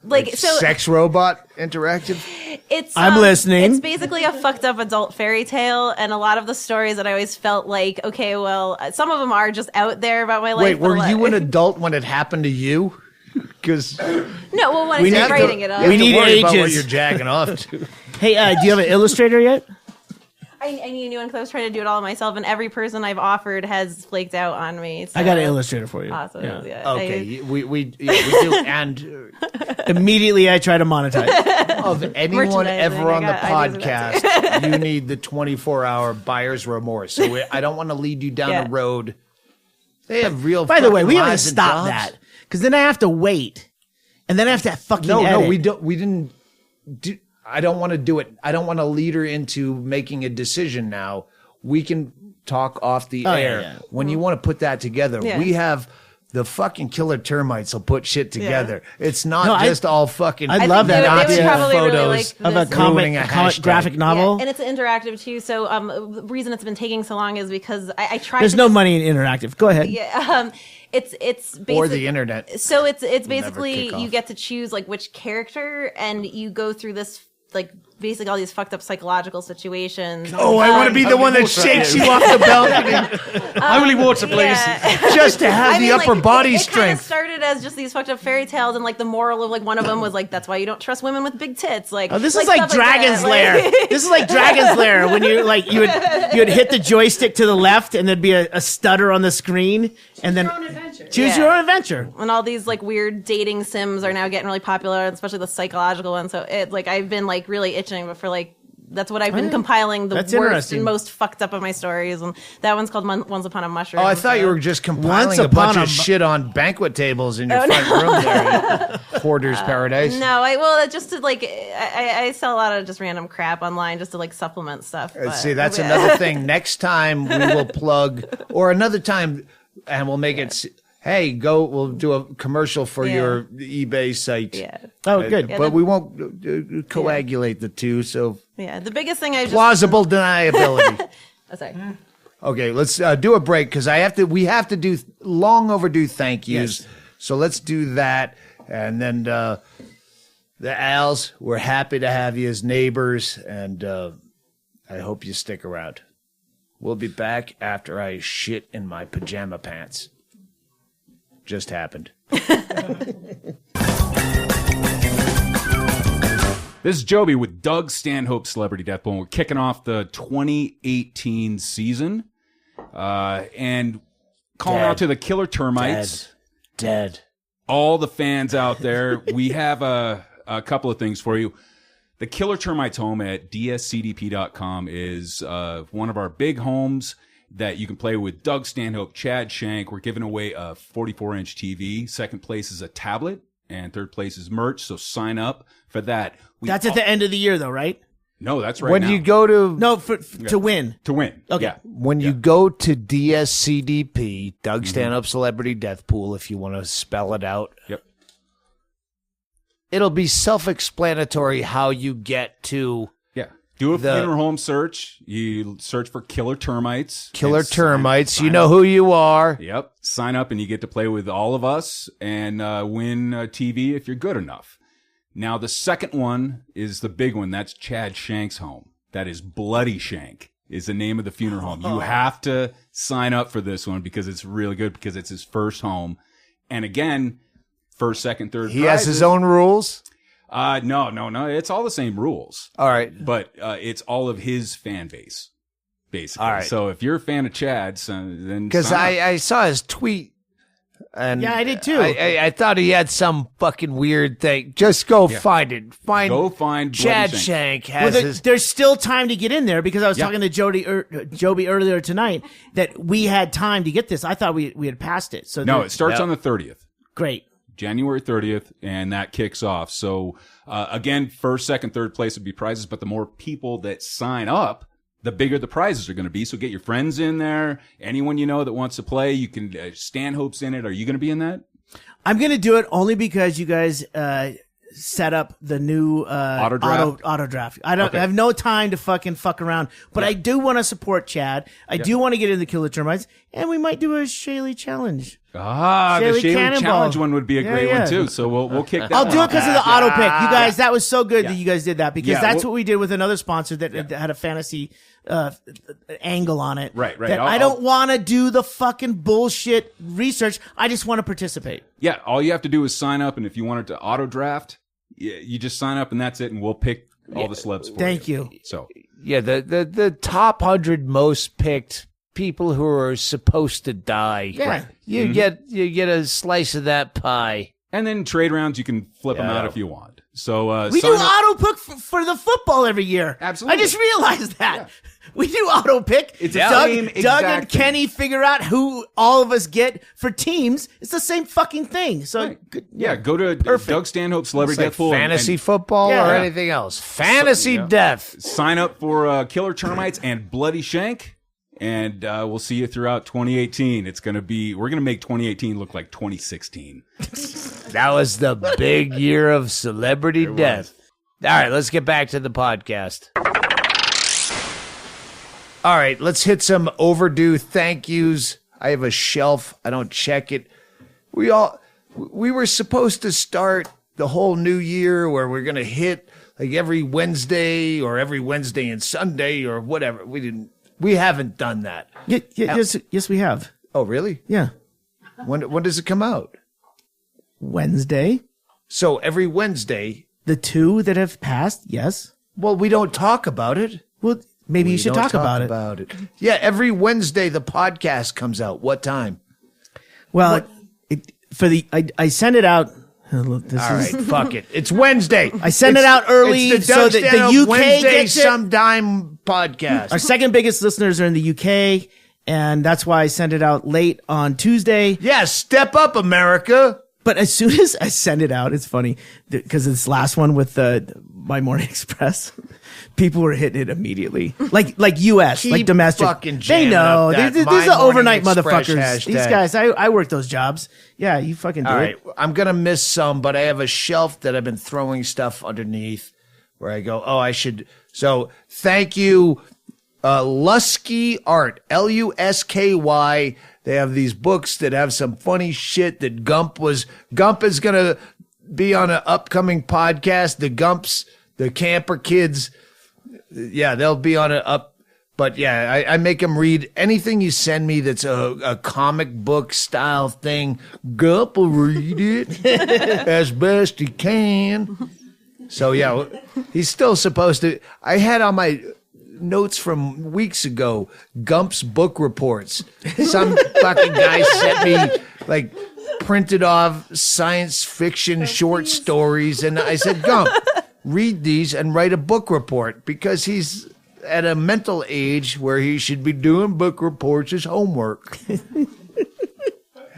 Like so, Sex robot interactive. it's I'm listening. It's basically a fucked up adult fairy tale, and a lot of the stories that I always felt like, okay, well, some of them are just out there about my life. Wait, but were a lot- you an adult when it happened to you? Because No, well, when I started writing it up, we need worry about what ages. you're jagging off to. Hey, do you have an illustrator yet? I need a new one because I was trying to do it all myself, and every person I've offered has flaked out on me. So. I got an illustrator for you. Awesome. Yeah. Okay, we do, and Immediately, I try to monetize. of anyone Merchandising, ever on the I got ideas of that podcast, you need the 24-hour buyer's remorse. So I don't want to lead you down Yeah. a road. They have real. By the way, fucking we haven't lives and stopped jobs. that because then I have to wait, and then I have to fucking No, edit. we don't. We didn't. I don't want to do it. I don't want to lead her into making a decision now. We can talk off the air. yeah. When you want to put that together, Yeah. we have the fucking killer termites will put shit together. It's not No, just all fucking. I love that. They would Nazi probably really photos like of a this. ruining a comic hashtag. graphic novel. Yeah, and it's interactive too. So the reason it's been taking so long is because I tried. There's to no just- money in interactive. Go ahead. Yeah, it's basically or the internet. So it's never basically kick off. you get to choose like which character, and you go through this like basically all these fucked up psychological situations. Oh, I want to be the one that shakes you off the balcony Holy water, please. Yeah. just to have I mean, the upper like, body it kind of strength. started as just these fucked up fairy tales, and like the moral of like one of them was like that's why you don't trust women with big tits. Like Oh, this is like stuff Dragon's that. Lair. Like- This is like Dragon's Lair when you like you would hit the joystick to the left and there'd be a stutter on the screen and then Your own adventure. choose Yeah. your own adventure. And all these like weird dating sims are now getting really popular, especially the psychological ones. So it like I've been like really itching, but for like that's what I've been compiling the That's worst interesting. and most fucked up of my stories, and that one's called Once Upon a Mushroom. Oh, I thought you were just compiling Once a bunch upon of a- shit on banquet tables in your front room there at Hoarder's Paradise. No, just to like I sell a lot of just random crap online just to like supplement stuff. but- See, that's another thing. Next time we will plug, or another time, and we'll make it. Hey, we'll do a commercial for Yeah. your eBay site. Yeah, Oh, good. But we won't coagulate the two. So yeah. The biggest thing I just plausible deniability. oh, sorry. Okay, let's do a break because we have to do long overdue thank yous. Yes. So let's do that, and then the Als, we're happy to have you as neighbors, and I hope you stick around. We'll be back after I shit in my pajama pants. Just happened. This is Jobi with Doug Stanhope Celebrity Death Pool. We're kicking off the 2018 season and calling out to the killer termites. Dead. all the fans out there, we have a couple of things for you. The Killer Termites home at dscdp.com is one of our big homes that you can play with Doug Stanhope, Chad Shank. We're giving away a 44-inch TV. Second place is a tablet, and third place is merch. So sign up for that. That's at the end of the year, though, right? No, that's right When now. you go to No, to win. To win. Okay. Yeah. when you go to DSCDP, Doug Stanhope Celebrity Death Pool, if you want to spell it out, Yep. it'll be self-explanatory how you get to Yeah. Do a The- funeral home search. You search for Killer Termites. Killer and Termites. sign You know up. who you are. Yep. Sign up and you get to play with all of us and win a TV if you're good enough. Now, the second one is the big one. That's Chad Shank's home. That is Bloody Shank is the name of the funeral home. You have to sign up for this one because it's really good because it's his first home. And again, first, second, third He has his prizes. own rules. No. It's all the same rules. All right. But it's all of his fan base, basically. All right. So if you're a fan of Chad's, then Because sign up. I saw his tweet. And Yeah, I did too. I thought he had some fucking weird thing. Just go find it. Go find Bloody Chad Shank. Shank Well, has his. there's still time to get in there because I was Yeah. talking to Jobi earlier tonight that we had time to get this. I thought we had passed it. So No, it starts on the 30th. great. January 30th, and that kicks off. So, again, first, second, third place would be prizes, but the more people that sign up, the bigger the prizes are going to be. So get your friends in there. Anyone you know that wants to play, you can, Stanhope's in it. Are you going to be in that? I'm going to do it only because you guys set up the new auto draft. I have no time to fuck around, but I do want to support Chad. I do want to get into Killer Termites, and we might do a Chaille challenge. The Chaille Chaille Cannonball. Challenge one would be a Yeah, great yeah. one, too. So we'll kick that I'll one do it off. because of the auto pick. You guys, that was so good Yeah. that you guys did that because Yeah, that's well- what we did with another sponsor that had a fantasy angle on it. Right. That I don't want to do the fucking bullshit research. I just want to participate. Yeah, all you have to do is sign up, and if you want it to auto draft, you just sign up, and that's it, and we'll pick all the celebs for Thank you. So, Yeah, the top 100 most picked people who are supposed to die. Yeah. You get a slice of that pie. and then trade rounds, you can flip them out if you want. So, We sign do up. auto pick for the football every year. Absolutely. I just realized that. We do auto pick. It's the Doug, same Doug exact and thing. Kenny figure out who all of us get for teams. It's the same fucking thing. So Right. Yeah, go to Doug Stanhope Celebrity It's like Death Pool and- fantasy and football Yeah. or Yeah. anything else. Fantasy death. sign up for Killer Termites and Bloody Shank, and we'll see you throughout 2018. We're gonna make 2018 look like 2016. That was the big year of celebrity death. All right, let's get back to the podcast. All right, let's hit some overdue thank yous. I have a shelf. I don't check it. We were supposed to start the whole new year where we're going to hit like every Wednesday or every Wednesday and Sunday or whatever. We haven't done that. yes, we have. Oh, really? Yeah. When does it come out? Wednesday. So every Wednesday. The two that have passed, yes. Well, we don't talk about it. Well, maybe you We should don't talk about it. Yeah, every Wednesday the podcast comes out. What time? Well, I send it out. Look, this All is, right, fuck it. It's Wednesday. I send it out early it's the so Doug that the Stanhope UK Wednesday gets it. sometime podcast. Our second biggest listeners are in the UK, and that's why I send it out late on Tuesday. Yeah, step up, America. But as soon as I send it out, it's funny because this last one with my Morning Express, people were hitting it immediately, like US, Keep like domestic. fucking They jamming know up that these My are overnight Morning Express motherfuckers. hashtag. These guys, I work those jobs. Yeah, you fucking do All it. right, I'm going to miss some, but I have a shelf that I've been throwing stuff underneath where I go, oh, I should. So thank you, Lusky Art, Lusky. They have these books that have some funny shit that Gump is going to be on an upcoming podcast. The Camper Kids. Yeah, they'll be on it up. But yeah, I make them read anything you send me that's a comic book style thing. Gump will read it as best he can. So yeah, he's still supposed to. I had on my notes from weeks ago, Gump's book reports. Some fucking guy sent me like printed off science fiction short stories, and I said, Gump, read these and write a book report, because he's at a mental age where he should be doing book reports as homework.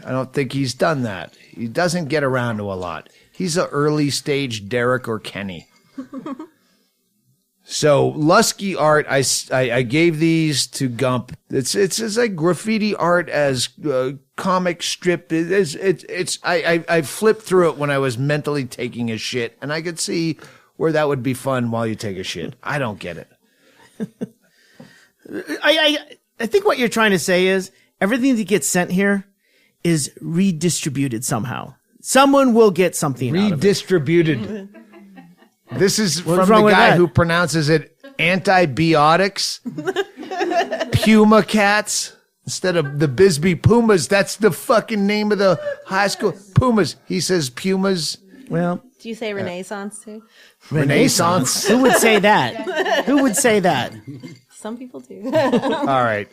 I don't think he's done that. He doesn't get around to a lot. He's an early stage Derek or Kenny. So Lusky art, I gave these to Gump. It's as like graffiti art as comic strip. I flipped through it when I was mentally taking a shit, and I could see where that would be fun while you take a shit. I don't get it. I think what you're trying to say is everything that gets sent here is redistributed somehow. Someone will get something out of it. Redistributed. This is What's from wrong the with guy that? who pronounces it antibiotics. Puma cats instead of the Bisbee Pumas. That's the fucking name of the high school. Pumas. He says Pumas. Well, Do you say Renaissance too? Renaissance. who would say that? Who would say that? Some people do. All right.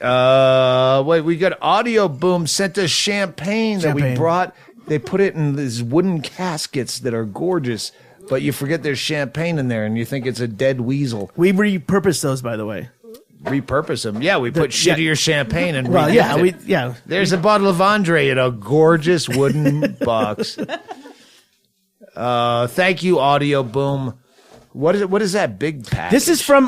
Wait, we got Audio Boom sent us champagne that we Champagne. brought. They put it in these wooden caskets that are gorgeous, but you forget there's champagne in there and you think it's a dead weasel. We repurposed those, by the way. Repurpose them. Yeah, we put shittier champagne and Well, yeah, regift it. There's a bottle of Andre in a gorgeous wooden box. Thank you, Audio Boom. What is it? What is that big package? This is from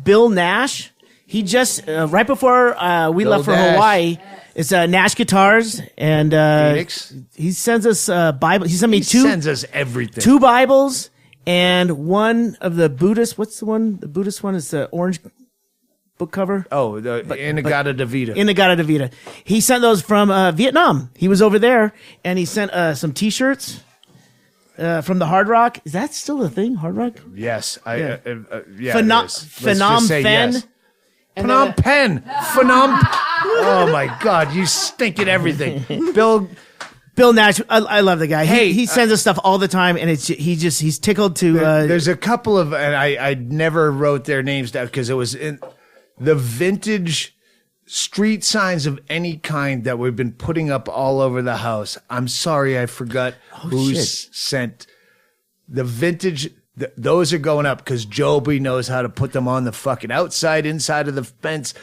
Bill Nash. He just right before we Bill left for Nash. Hawaii. It's Nash Guitars, and Phoenix. he sends us Bible. He sent me He two sends us everything. two Bibles and one of the Buddhist. What's the one? The Buddhist one is the orange book cover. Oh, the Inagata Davida. Inagata Davida. He sent those from Vietnam. He was over there, and he sent some T-shirts from the Hard Rock. Is that still a thing? Hard Rock? Yes, Yeah. yeah. Phnom Penh. Phnom Penh. Oh my God, you stink at everything. Bill Nash, I love the guy. He sends us stuff all the time, and he's tickled to. There's a couple of, and I never wrote their names down because it was in the vintage street signs of any kind that we've been putting up all over the house. I'm sorry, I forgot who's sent the vintage. Those are going up because Jobi knows how to put them on the fucking outside, inside of the fence.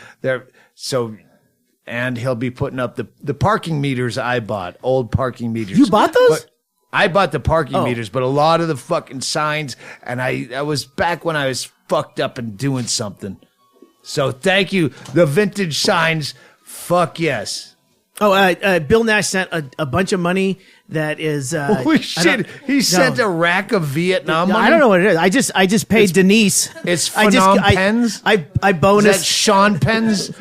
And he'll be putting up the parking meters I bought, old parking meters. You bought those? But I bought the parking meters, but a lot of the fucking signs, and I was back when I was fucked up and doing something. So thank you. The vintage signs, fuck yes. Bill Nash sent a bunch of money that is. Holy shit! He sent a rack of Vietnam money. I don't know what it is. I just paid Denise. It's Phnom Penh's. I Is that bonus. Sean Penn's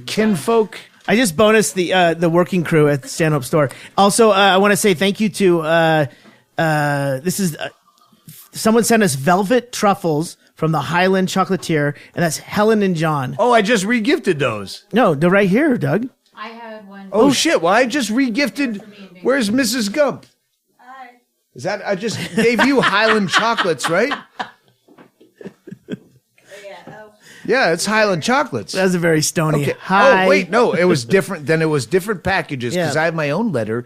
kinfolk? I just bonus the working crew at the Stanhope store. Also, I want to say thank you to this is someone sent us velvet truffles from the Highland Chocolatier, and that's Helen and John. Oh, I just regifted those. No, they're right here, Doug. I had one. Oh shit! Well, I just regifted. Where's Mrs. Gump? Is that I just gave you Highland chocolates, right? Yeah, it's Highland chocolates. That's a very stony. Okay. Hi. Oh wait, no, it was different. Then it was different packages because Yeah. I have my own letter.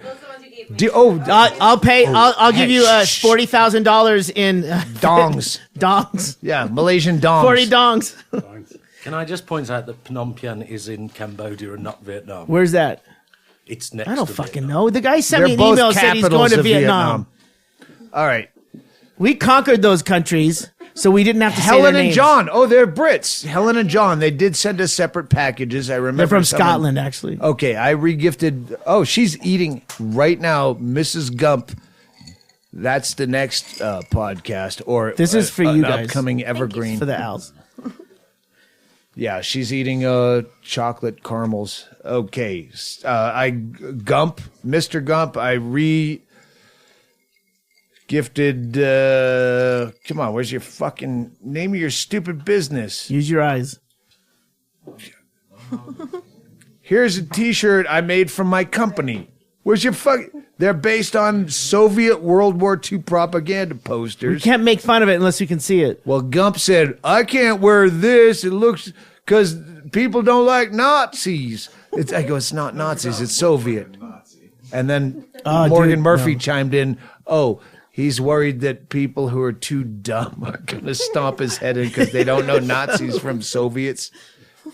I'll pay. I'll give you shh. $40,000 in Dongs. dongs. Yeah, Malaysian dongs. 40 dongs. Can I just point out that Phnom Penh is in Cambodia and not Vietnam? Where's that? It's next I don't to fucking Vietnam. know. The guy sent They're me an both email saying he's going capitals to of Vietnam. All right. We conquered those countries, so we didn't have to say Helen their and names. John. Oh, they're Brits. Helen and John. They did send us separate packages. I remember. They're from someone- Scotland, actually. Okay, I regifted. Oh, she's eating right now, Mrs. Gump. That's the next podcast, or This is for you an guys. upcoming evergreen For the owls. Yeah, she's eating chocolate caramels. Okay, Gump, Mr. Gump. I gifted. Come on, where's your fucking name of your stupid business? Use your eyes. Here's a T-shirt I made from my company. Where's your fuck? They're based on Soviet World War II propaganda We posters. can't make fun of it unless we can see it. Well, Gump said, I can't wear this. It looks, because people don't like Nazis. I go, it's not Nazis, it's Soviet. And then Oh, Morgan dude, Murphy no. chimed in, oh, he's worried that people who are too dumb are going to stomp his head in because they don't know Nazis from Soviets.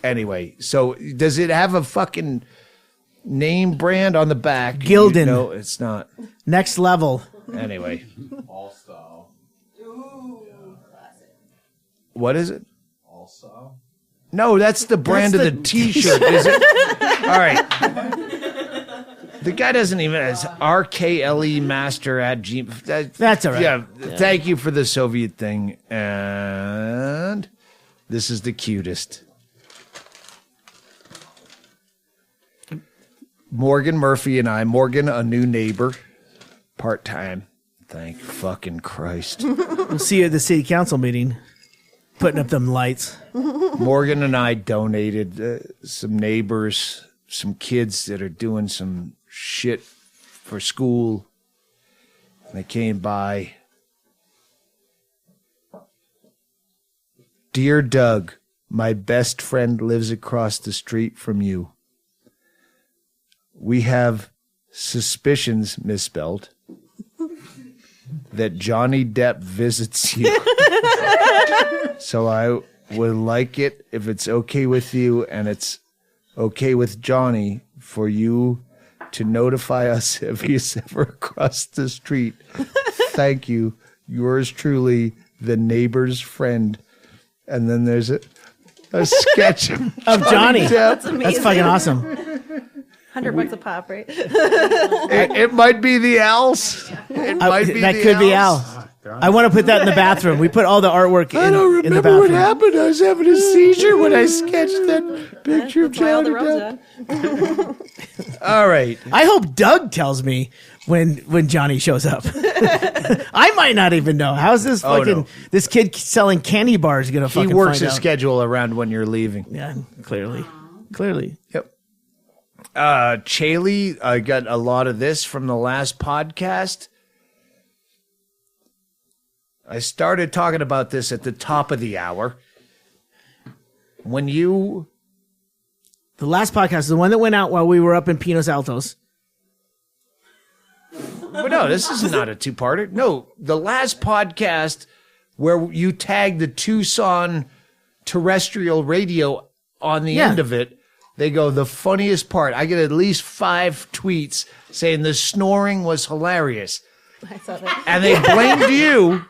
Anyway, so does it have a fucking name brand on the back? Gildan. No, it's not. Next level. Anyway. All style. What is it? All style. No, that's the brand That's of the the T-shirt, is it? All right. The guy doesn't even has RKLE master at G. That's all right. Yeah, thank you for the Soviet thing. And this is the cutest. Morgan Murphy and I. Morgan, a new neighbor, part-time. Thank fucking Christ. We'll see you at the city council meeting, putting up them lights. Morgan and I donated some neighbors, some kids that are doing some shit for school. They came by. Dear Doug, my best friend lives across the street from you. We have suspicions, misspelled, that Johnny Depp visits you. So I would like it if it's okay with you and it's okay with Johnny for you to notify us if he's ever across the street. Thank you. Yours truly, the neighbor's friend. And then there's a sketch of Johnny. Depp. That's amazing. That's fucking awesome. $100 a pop, right? It might be the owls. It might be That the could be owls. Al. I want to put that in the bathroom. We put all the artwork I don't in the remember what bathroom. happened. I was having a seizure when I sketched that picture of That's why all Johnny the roads Depp. done. All right. I hope Doug tells me when Johnny shows up. I might not even know. How's this Oh, fucking no. this kid selling candy bars gonna He fucking works find his out? schedule around when you're leaving. Yeah, clearly. Yep. Chaille, I got a lot of this from the last podcast. I started talking about this at the top of the hour. When you... The last podcast, the one that went out while we were up in Pinos Altos. But no, this is not a two-parter. No, the last podcast where you tagged the Tucson terrestrial radio on the end of it, they go, the funniest part. I get at least 5 tweets saying the snoring was hilarious. I saw that. And they blamed you.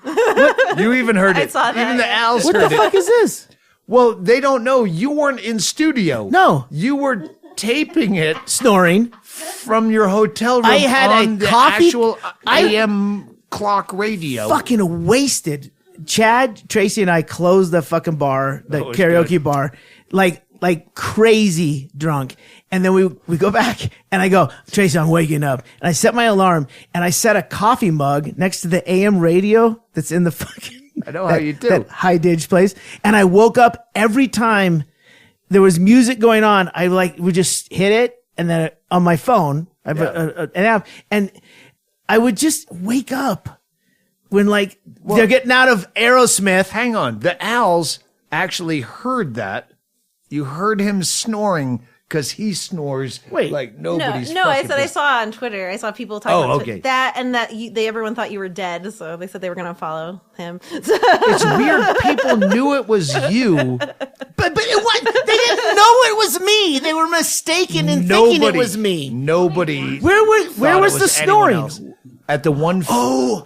You even heard it. I saw that. Even the owls What heard the it. fuck is this? Well, they don't know. You weren't in studio. No. You were taping it Snoring. from your hotel room I had on a the coffee- actual AM clock radio. Fucking wasted. Chad, Tracy, and I closed the fucking bar, the Oh, it's karaoke good. bar, like crazy drunk. And then we go back and I go, Tracy, I'm waking up. And I set my alarm and I set a coffee mug next to the AM radio that's in the fucking I know how you do. that high dig place. And I woke up every time there was music going on. I would just hit it and then on my phone, I have an app, and I would just wake up when they're getting out of Aerosmith. Hang on. The owls actually heard that. You heard him snoring because he snores like nobody's No, I fucking said I business. saw on Twitter. I saw people talking Oh, about okay. that, and that everyone thought you were dead, so they said they were going to follow him. It's weird. People knew it was you. But what? They didn't know it was me. They were mistaken in thinking it was me. Nobody. Where thought was it the anyone snoring? else. At the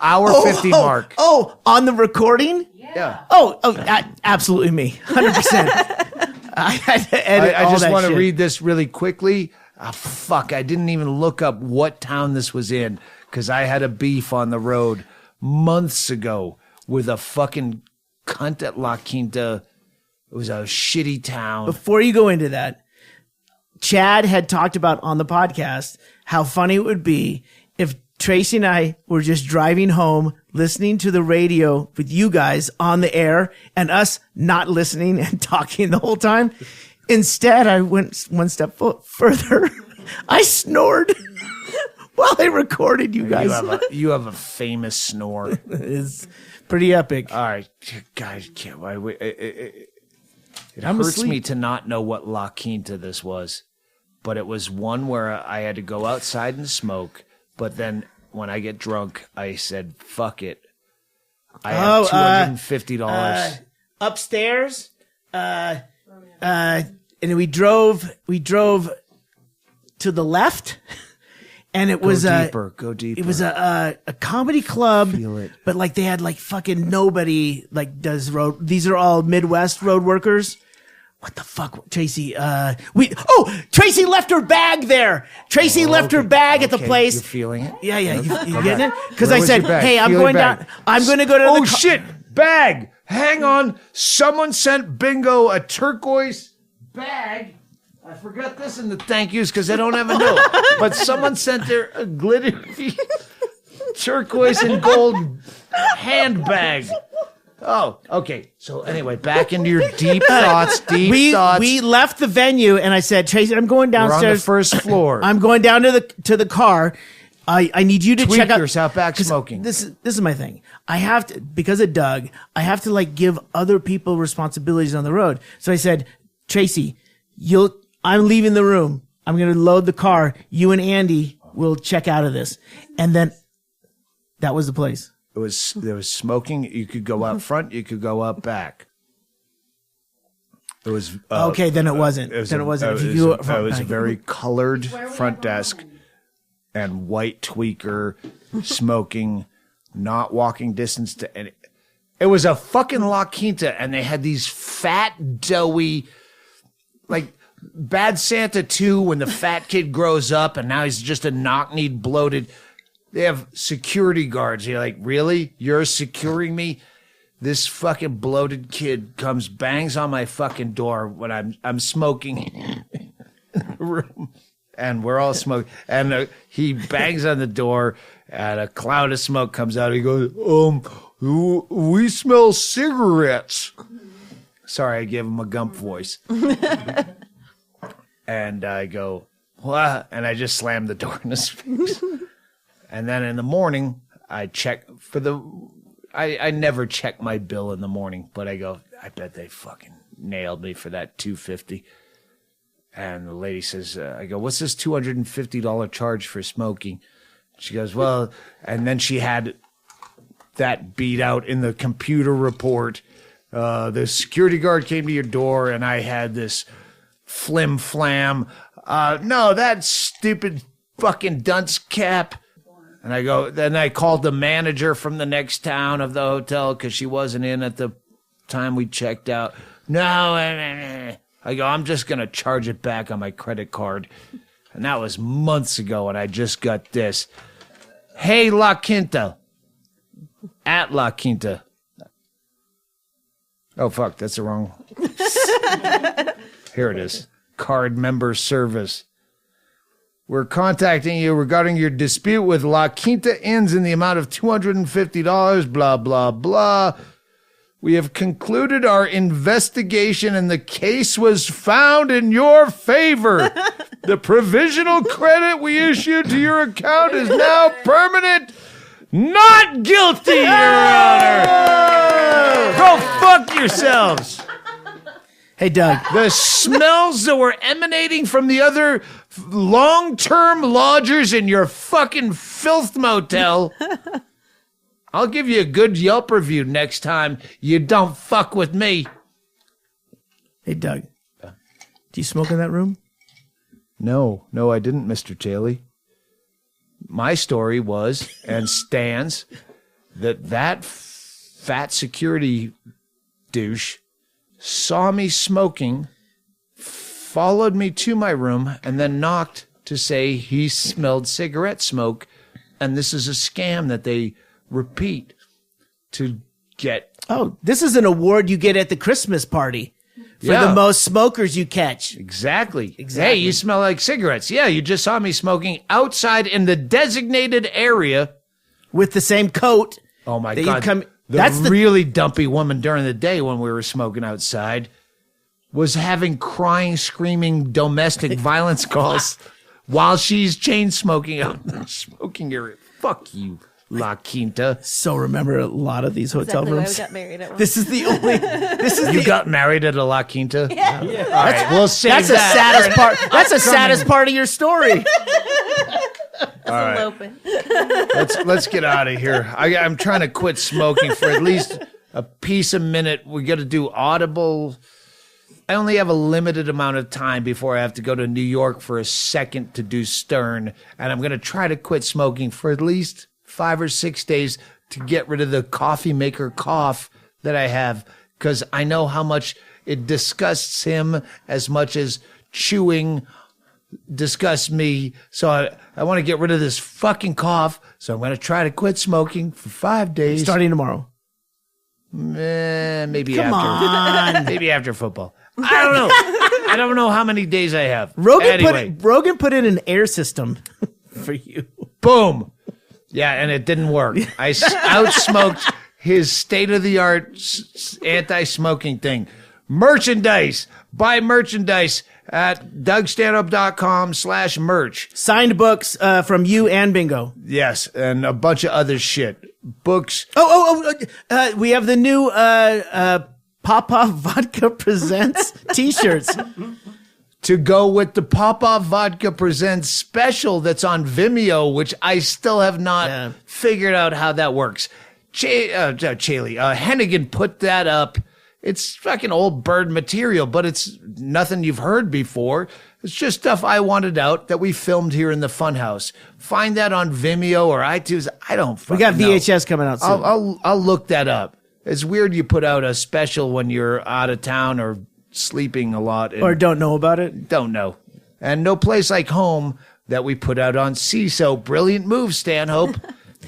hour 50 mark. Oh, on the recording? Yeah. Absolutely me. 100%. I had to edit I all just that want to shit. read this really quickly. Fuck, I didn't even look up what town this was in because I had a beef on the road months ago with a fucking cunt at La Quinta. It was a shitty town. Before you go into that, Chad had talked about on the podcast how funny it would be if Tracy and I were just driving home, listening to the radio with you guys on the air and us not listening and talking the whole time. Instead, I went one step further. I snored while I recorded you guys. You have a famous snore. It's pretty epic. All right, guys, can't wait. It I'm hurts asleep. me to not know what La Quinta this was. but it was one where I had to go outside and smoke. But then when I get drunk, I said, fuck it. I have $250. Upstairs. And we drove to the left. And it was go deeper. It was a comedy club, Feel it. but like they had like fucking nobody like does road. These are all Midwest road workers. What the fuck, Tracy? Tracy left her bag there. Tracy left her bag at the place. You're feeling it? Yeah. You getting it? Because Where I was said, your bag? hey, I'm Feel going your down. bag. I'm going to go to Oh the shit! Bag. Hang on. Someone sent Bingo a turquoise bag. I forgot this in the thank yous because I don't have a note. But someone sent her a glittery turquoise and gold handbag. Oh, okay. So anyway, back into your deep thoughts. We left the venue, and I said, Tracy, I'm going downstairs. We're on the first floor. I'm going down to the car. I need you to check out. Tweakers out back smoking. This is my thing. I have to, because of Doug, I have to like give other people responsibilities on the road. So I said, Tracy, I'm leaving the room. I'm going to load the car. You and Andy will check out of this. And then that was the place. There was smoking. You could go out front. You could go out back. It was okay. Then it wasn't. If you go it was a very colored front desk and white tweaker smoking, not walking distance to any. It was a fucking La Quinta, and they had these fat, doughy, like Bad Santa 2 when the fat kid grows up and now he's just a knock-kneed, bloated. They have security guards. You're like, really? You're securing me? This fucking bloated kid comes, bangs on my fucking door when I'm smoking in the room, and we're all smoking. And he bangs on the door, and a cloud of smoke comes out. He goes, we smell cigarettes. Sorry, I gave him a Gump voice. And I go, what? And I just slammed the door in his face. And then in the morning, I check for I never check my bill in the morning, but I go, I bet they fucking nailed me for that $250. And the lady says, I go, what's this $250 charge for smoking? She goes, well, and then she had that beat out in the computer report. The security guard came to your door, and I had this flim flam. No, that stupid fucking dunce cap. And I go, then I called the manager from the next town of the hotel because she wasn't in at the time we checked out. No, I go, I'm just going to charge it back on my credit card. And that was months ago, and I just got this. Hey, La Quinta. At La Quinta. Oh, fuck, that's the wrong. Here it is. Card member service. We're contacting you regarding your dispute with La Quinta Inns in the amount of $250, blah, blah, blah. We have concluded our investigation and the case was found in your favor. The provisional credit we issued to your account is now permanent. Not guilty, Your Honor. Go fuck yourselves. Hey, Doug. The smells that were emanating from the other long-term lodgers in your fucking filth motel. I'll give you a good Yelp review next time you don't fuck with me. Hey, Doug. Do you smoke in that room? No, I didn't, Mr. Chaille. My story was, and stands, that fat security douche saw me smoking, followed me to my room, and then knocked to say he smelled cigarette smoke, and this is a scam that they repeat to get. Oh, this is an award you get at the Christmas party for the most smokers you catch. Exactly. Hey, you smell like cigarettes. Yeah, you just saw me smoking outside in the designated area. With the same coat. Oh, my God. The really dumpy woman during the day when we were smoking outside was having crying, screaming domestic violence calls while she's chain smoking out in the smoking area. Fuck you. La Quinta. So remember a lot of these hotel Exactly why we rooms. got married at one. This is the only. This is You got married at a La Quinta? Yeah. All right, we'll save That's the that. saddest part. That's the saddest part of your story. All right. Eloping. Let's get out of here. I'm trying to quit smoking for at least a piece a minute. We got to do Audible. I only have a limited amount of time before I have to go to New York for a second to do Stern, and I'm going to try to quit smoking for at least 5 or 6 days to get rid of the coffee maker cough that I have, because I know how much it disgusts him as much as chewing disgusts me. So I want to get rid of this fucking cough. So I'm going to try to quit smoking for 5 days. Starting tomorrow. Maybe Come after. on. Maybe after football. I don't know. I don't know how many days I have. Rogan put in an air system for you. Boom. Yeah, and it didn't work. I outsmoked his state-of-the-art anti-smoking thing. Merchandise. Buy merchandise at DougStanhope.com/merch. Signed books from you and Bingo. Yes, and a bunch of other shit. Books. We have the new Papa Vodka Presents t-shirts. To go with the Papa Vodka Presents special that's on Vimeo, which I still have not figured out how that works. Chaille, Hennigan put that up. It's fucking old bird material, but it's nothing you've heard before. It's just stuff I wanted out that we filmed here in the Funhouse. Find that on Vimeo or iTunes. I don't fucking We got know. VHS coming out soon. I'll look that up. It's weird you put out a special when you're out of town or sleeping a lot. Or don't know about it. Don't know. And No Place Like Home that we put out on CISO. Brilliant move, Stanhope.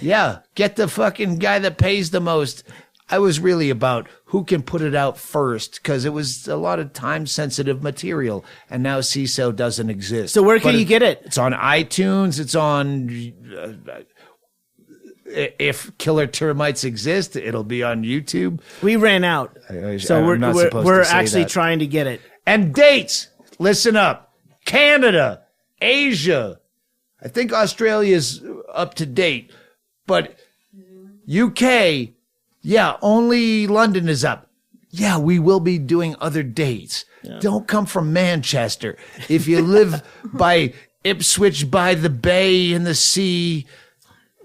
Yeah, get the fucking guy that pays the most. I was really about who can put it out first because it was a lot of time-sensitive material, and now CISO doesn't exist. So where can you get it? It's on iTunes. It's on... if Killer Termites exist, it'll be on YouTube. We ran out. So I'm not supposed we're to say actually that. trying to get it. And dates. Listen up. Canada, Asia. I think Australia's up to date. But UK, yeah, only London is up. Yeah, we will be doing other dates. Yeah. Don't come from Manchester. If you live by Ipswich by the bay in the sea,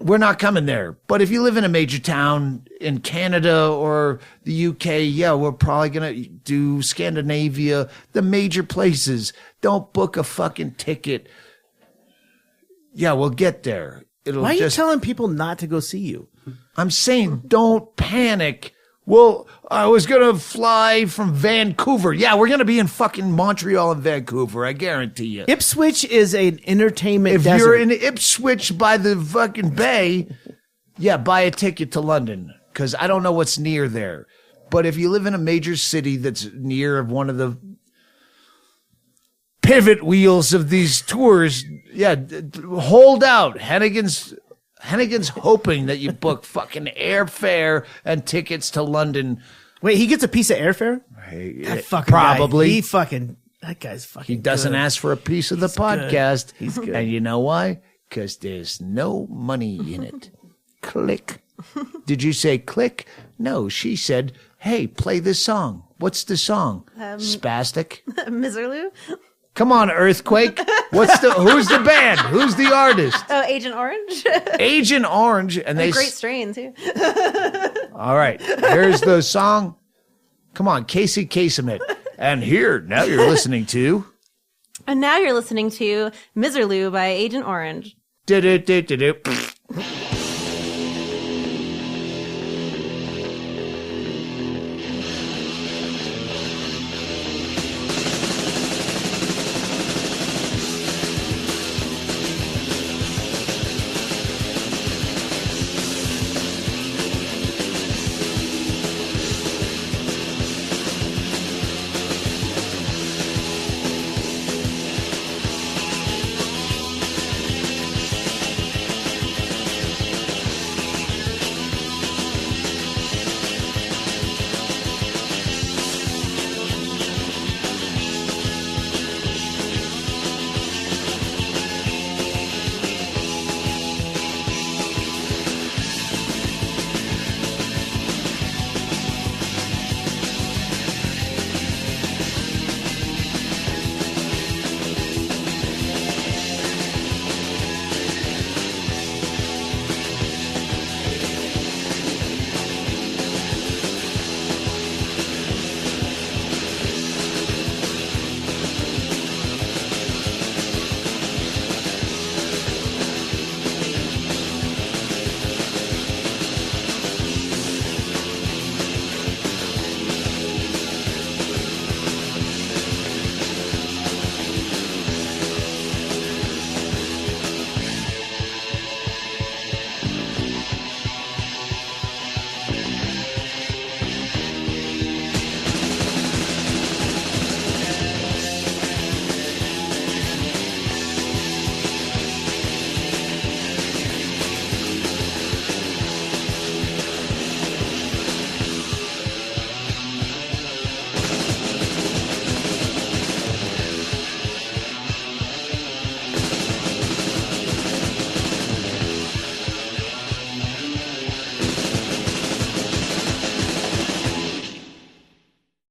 we're not coming there. But if you live in a major town in Canada or the UK, yeah, we're probably going to do Scandinavia, the major places. Don't book a fucking ticket. Yeah, we'll get there. Why are you telling people not to go see you? I'm saying don't panic. Well, I was going to fly from Vancouver. Yeah, we're going to be in fucking Montreal and Vancouver, I guarantee you. Ipswich is an entertainment If desert. you're in Ipswich by the fucking bay, yeah, buy a ticket to London because I don't know what's near there. But if you live in a major city that's near one of the pivot wheels of these tours, yeah, hold out. Hennigan's hoping that you book fucking airfare and tickets to London. Wait, he gets a piece of airfare? That fucking probably. Guy, that guy's fucking He doesn't good. ask for a piece of the podcast. Good. He's good. And you know why? Because there's no money in it. Click. Did you say click? No, she said, hey, play this song. What's the song? Spastic? Miserlou? Come on, Earthquake. Who's the band? Who's the artist? Oh, Agent Orange. Agent Orange. And they Great strain, too. All right. Here's the song. Come on, Casey Kasem. And now you're listening to... And now you're listening to Miserlou by Agent Orange. Do-do-do-do-do.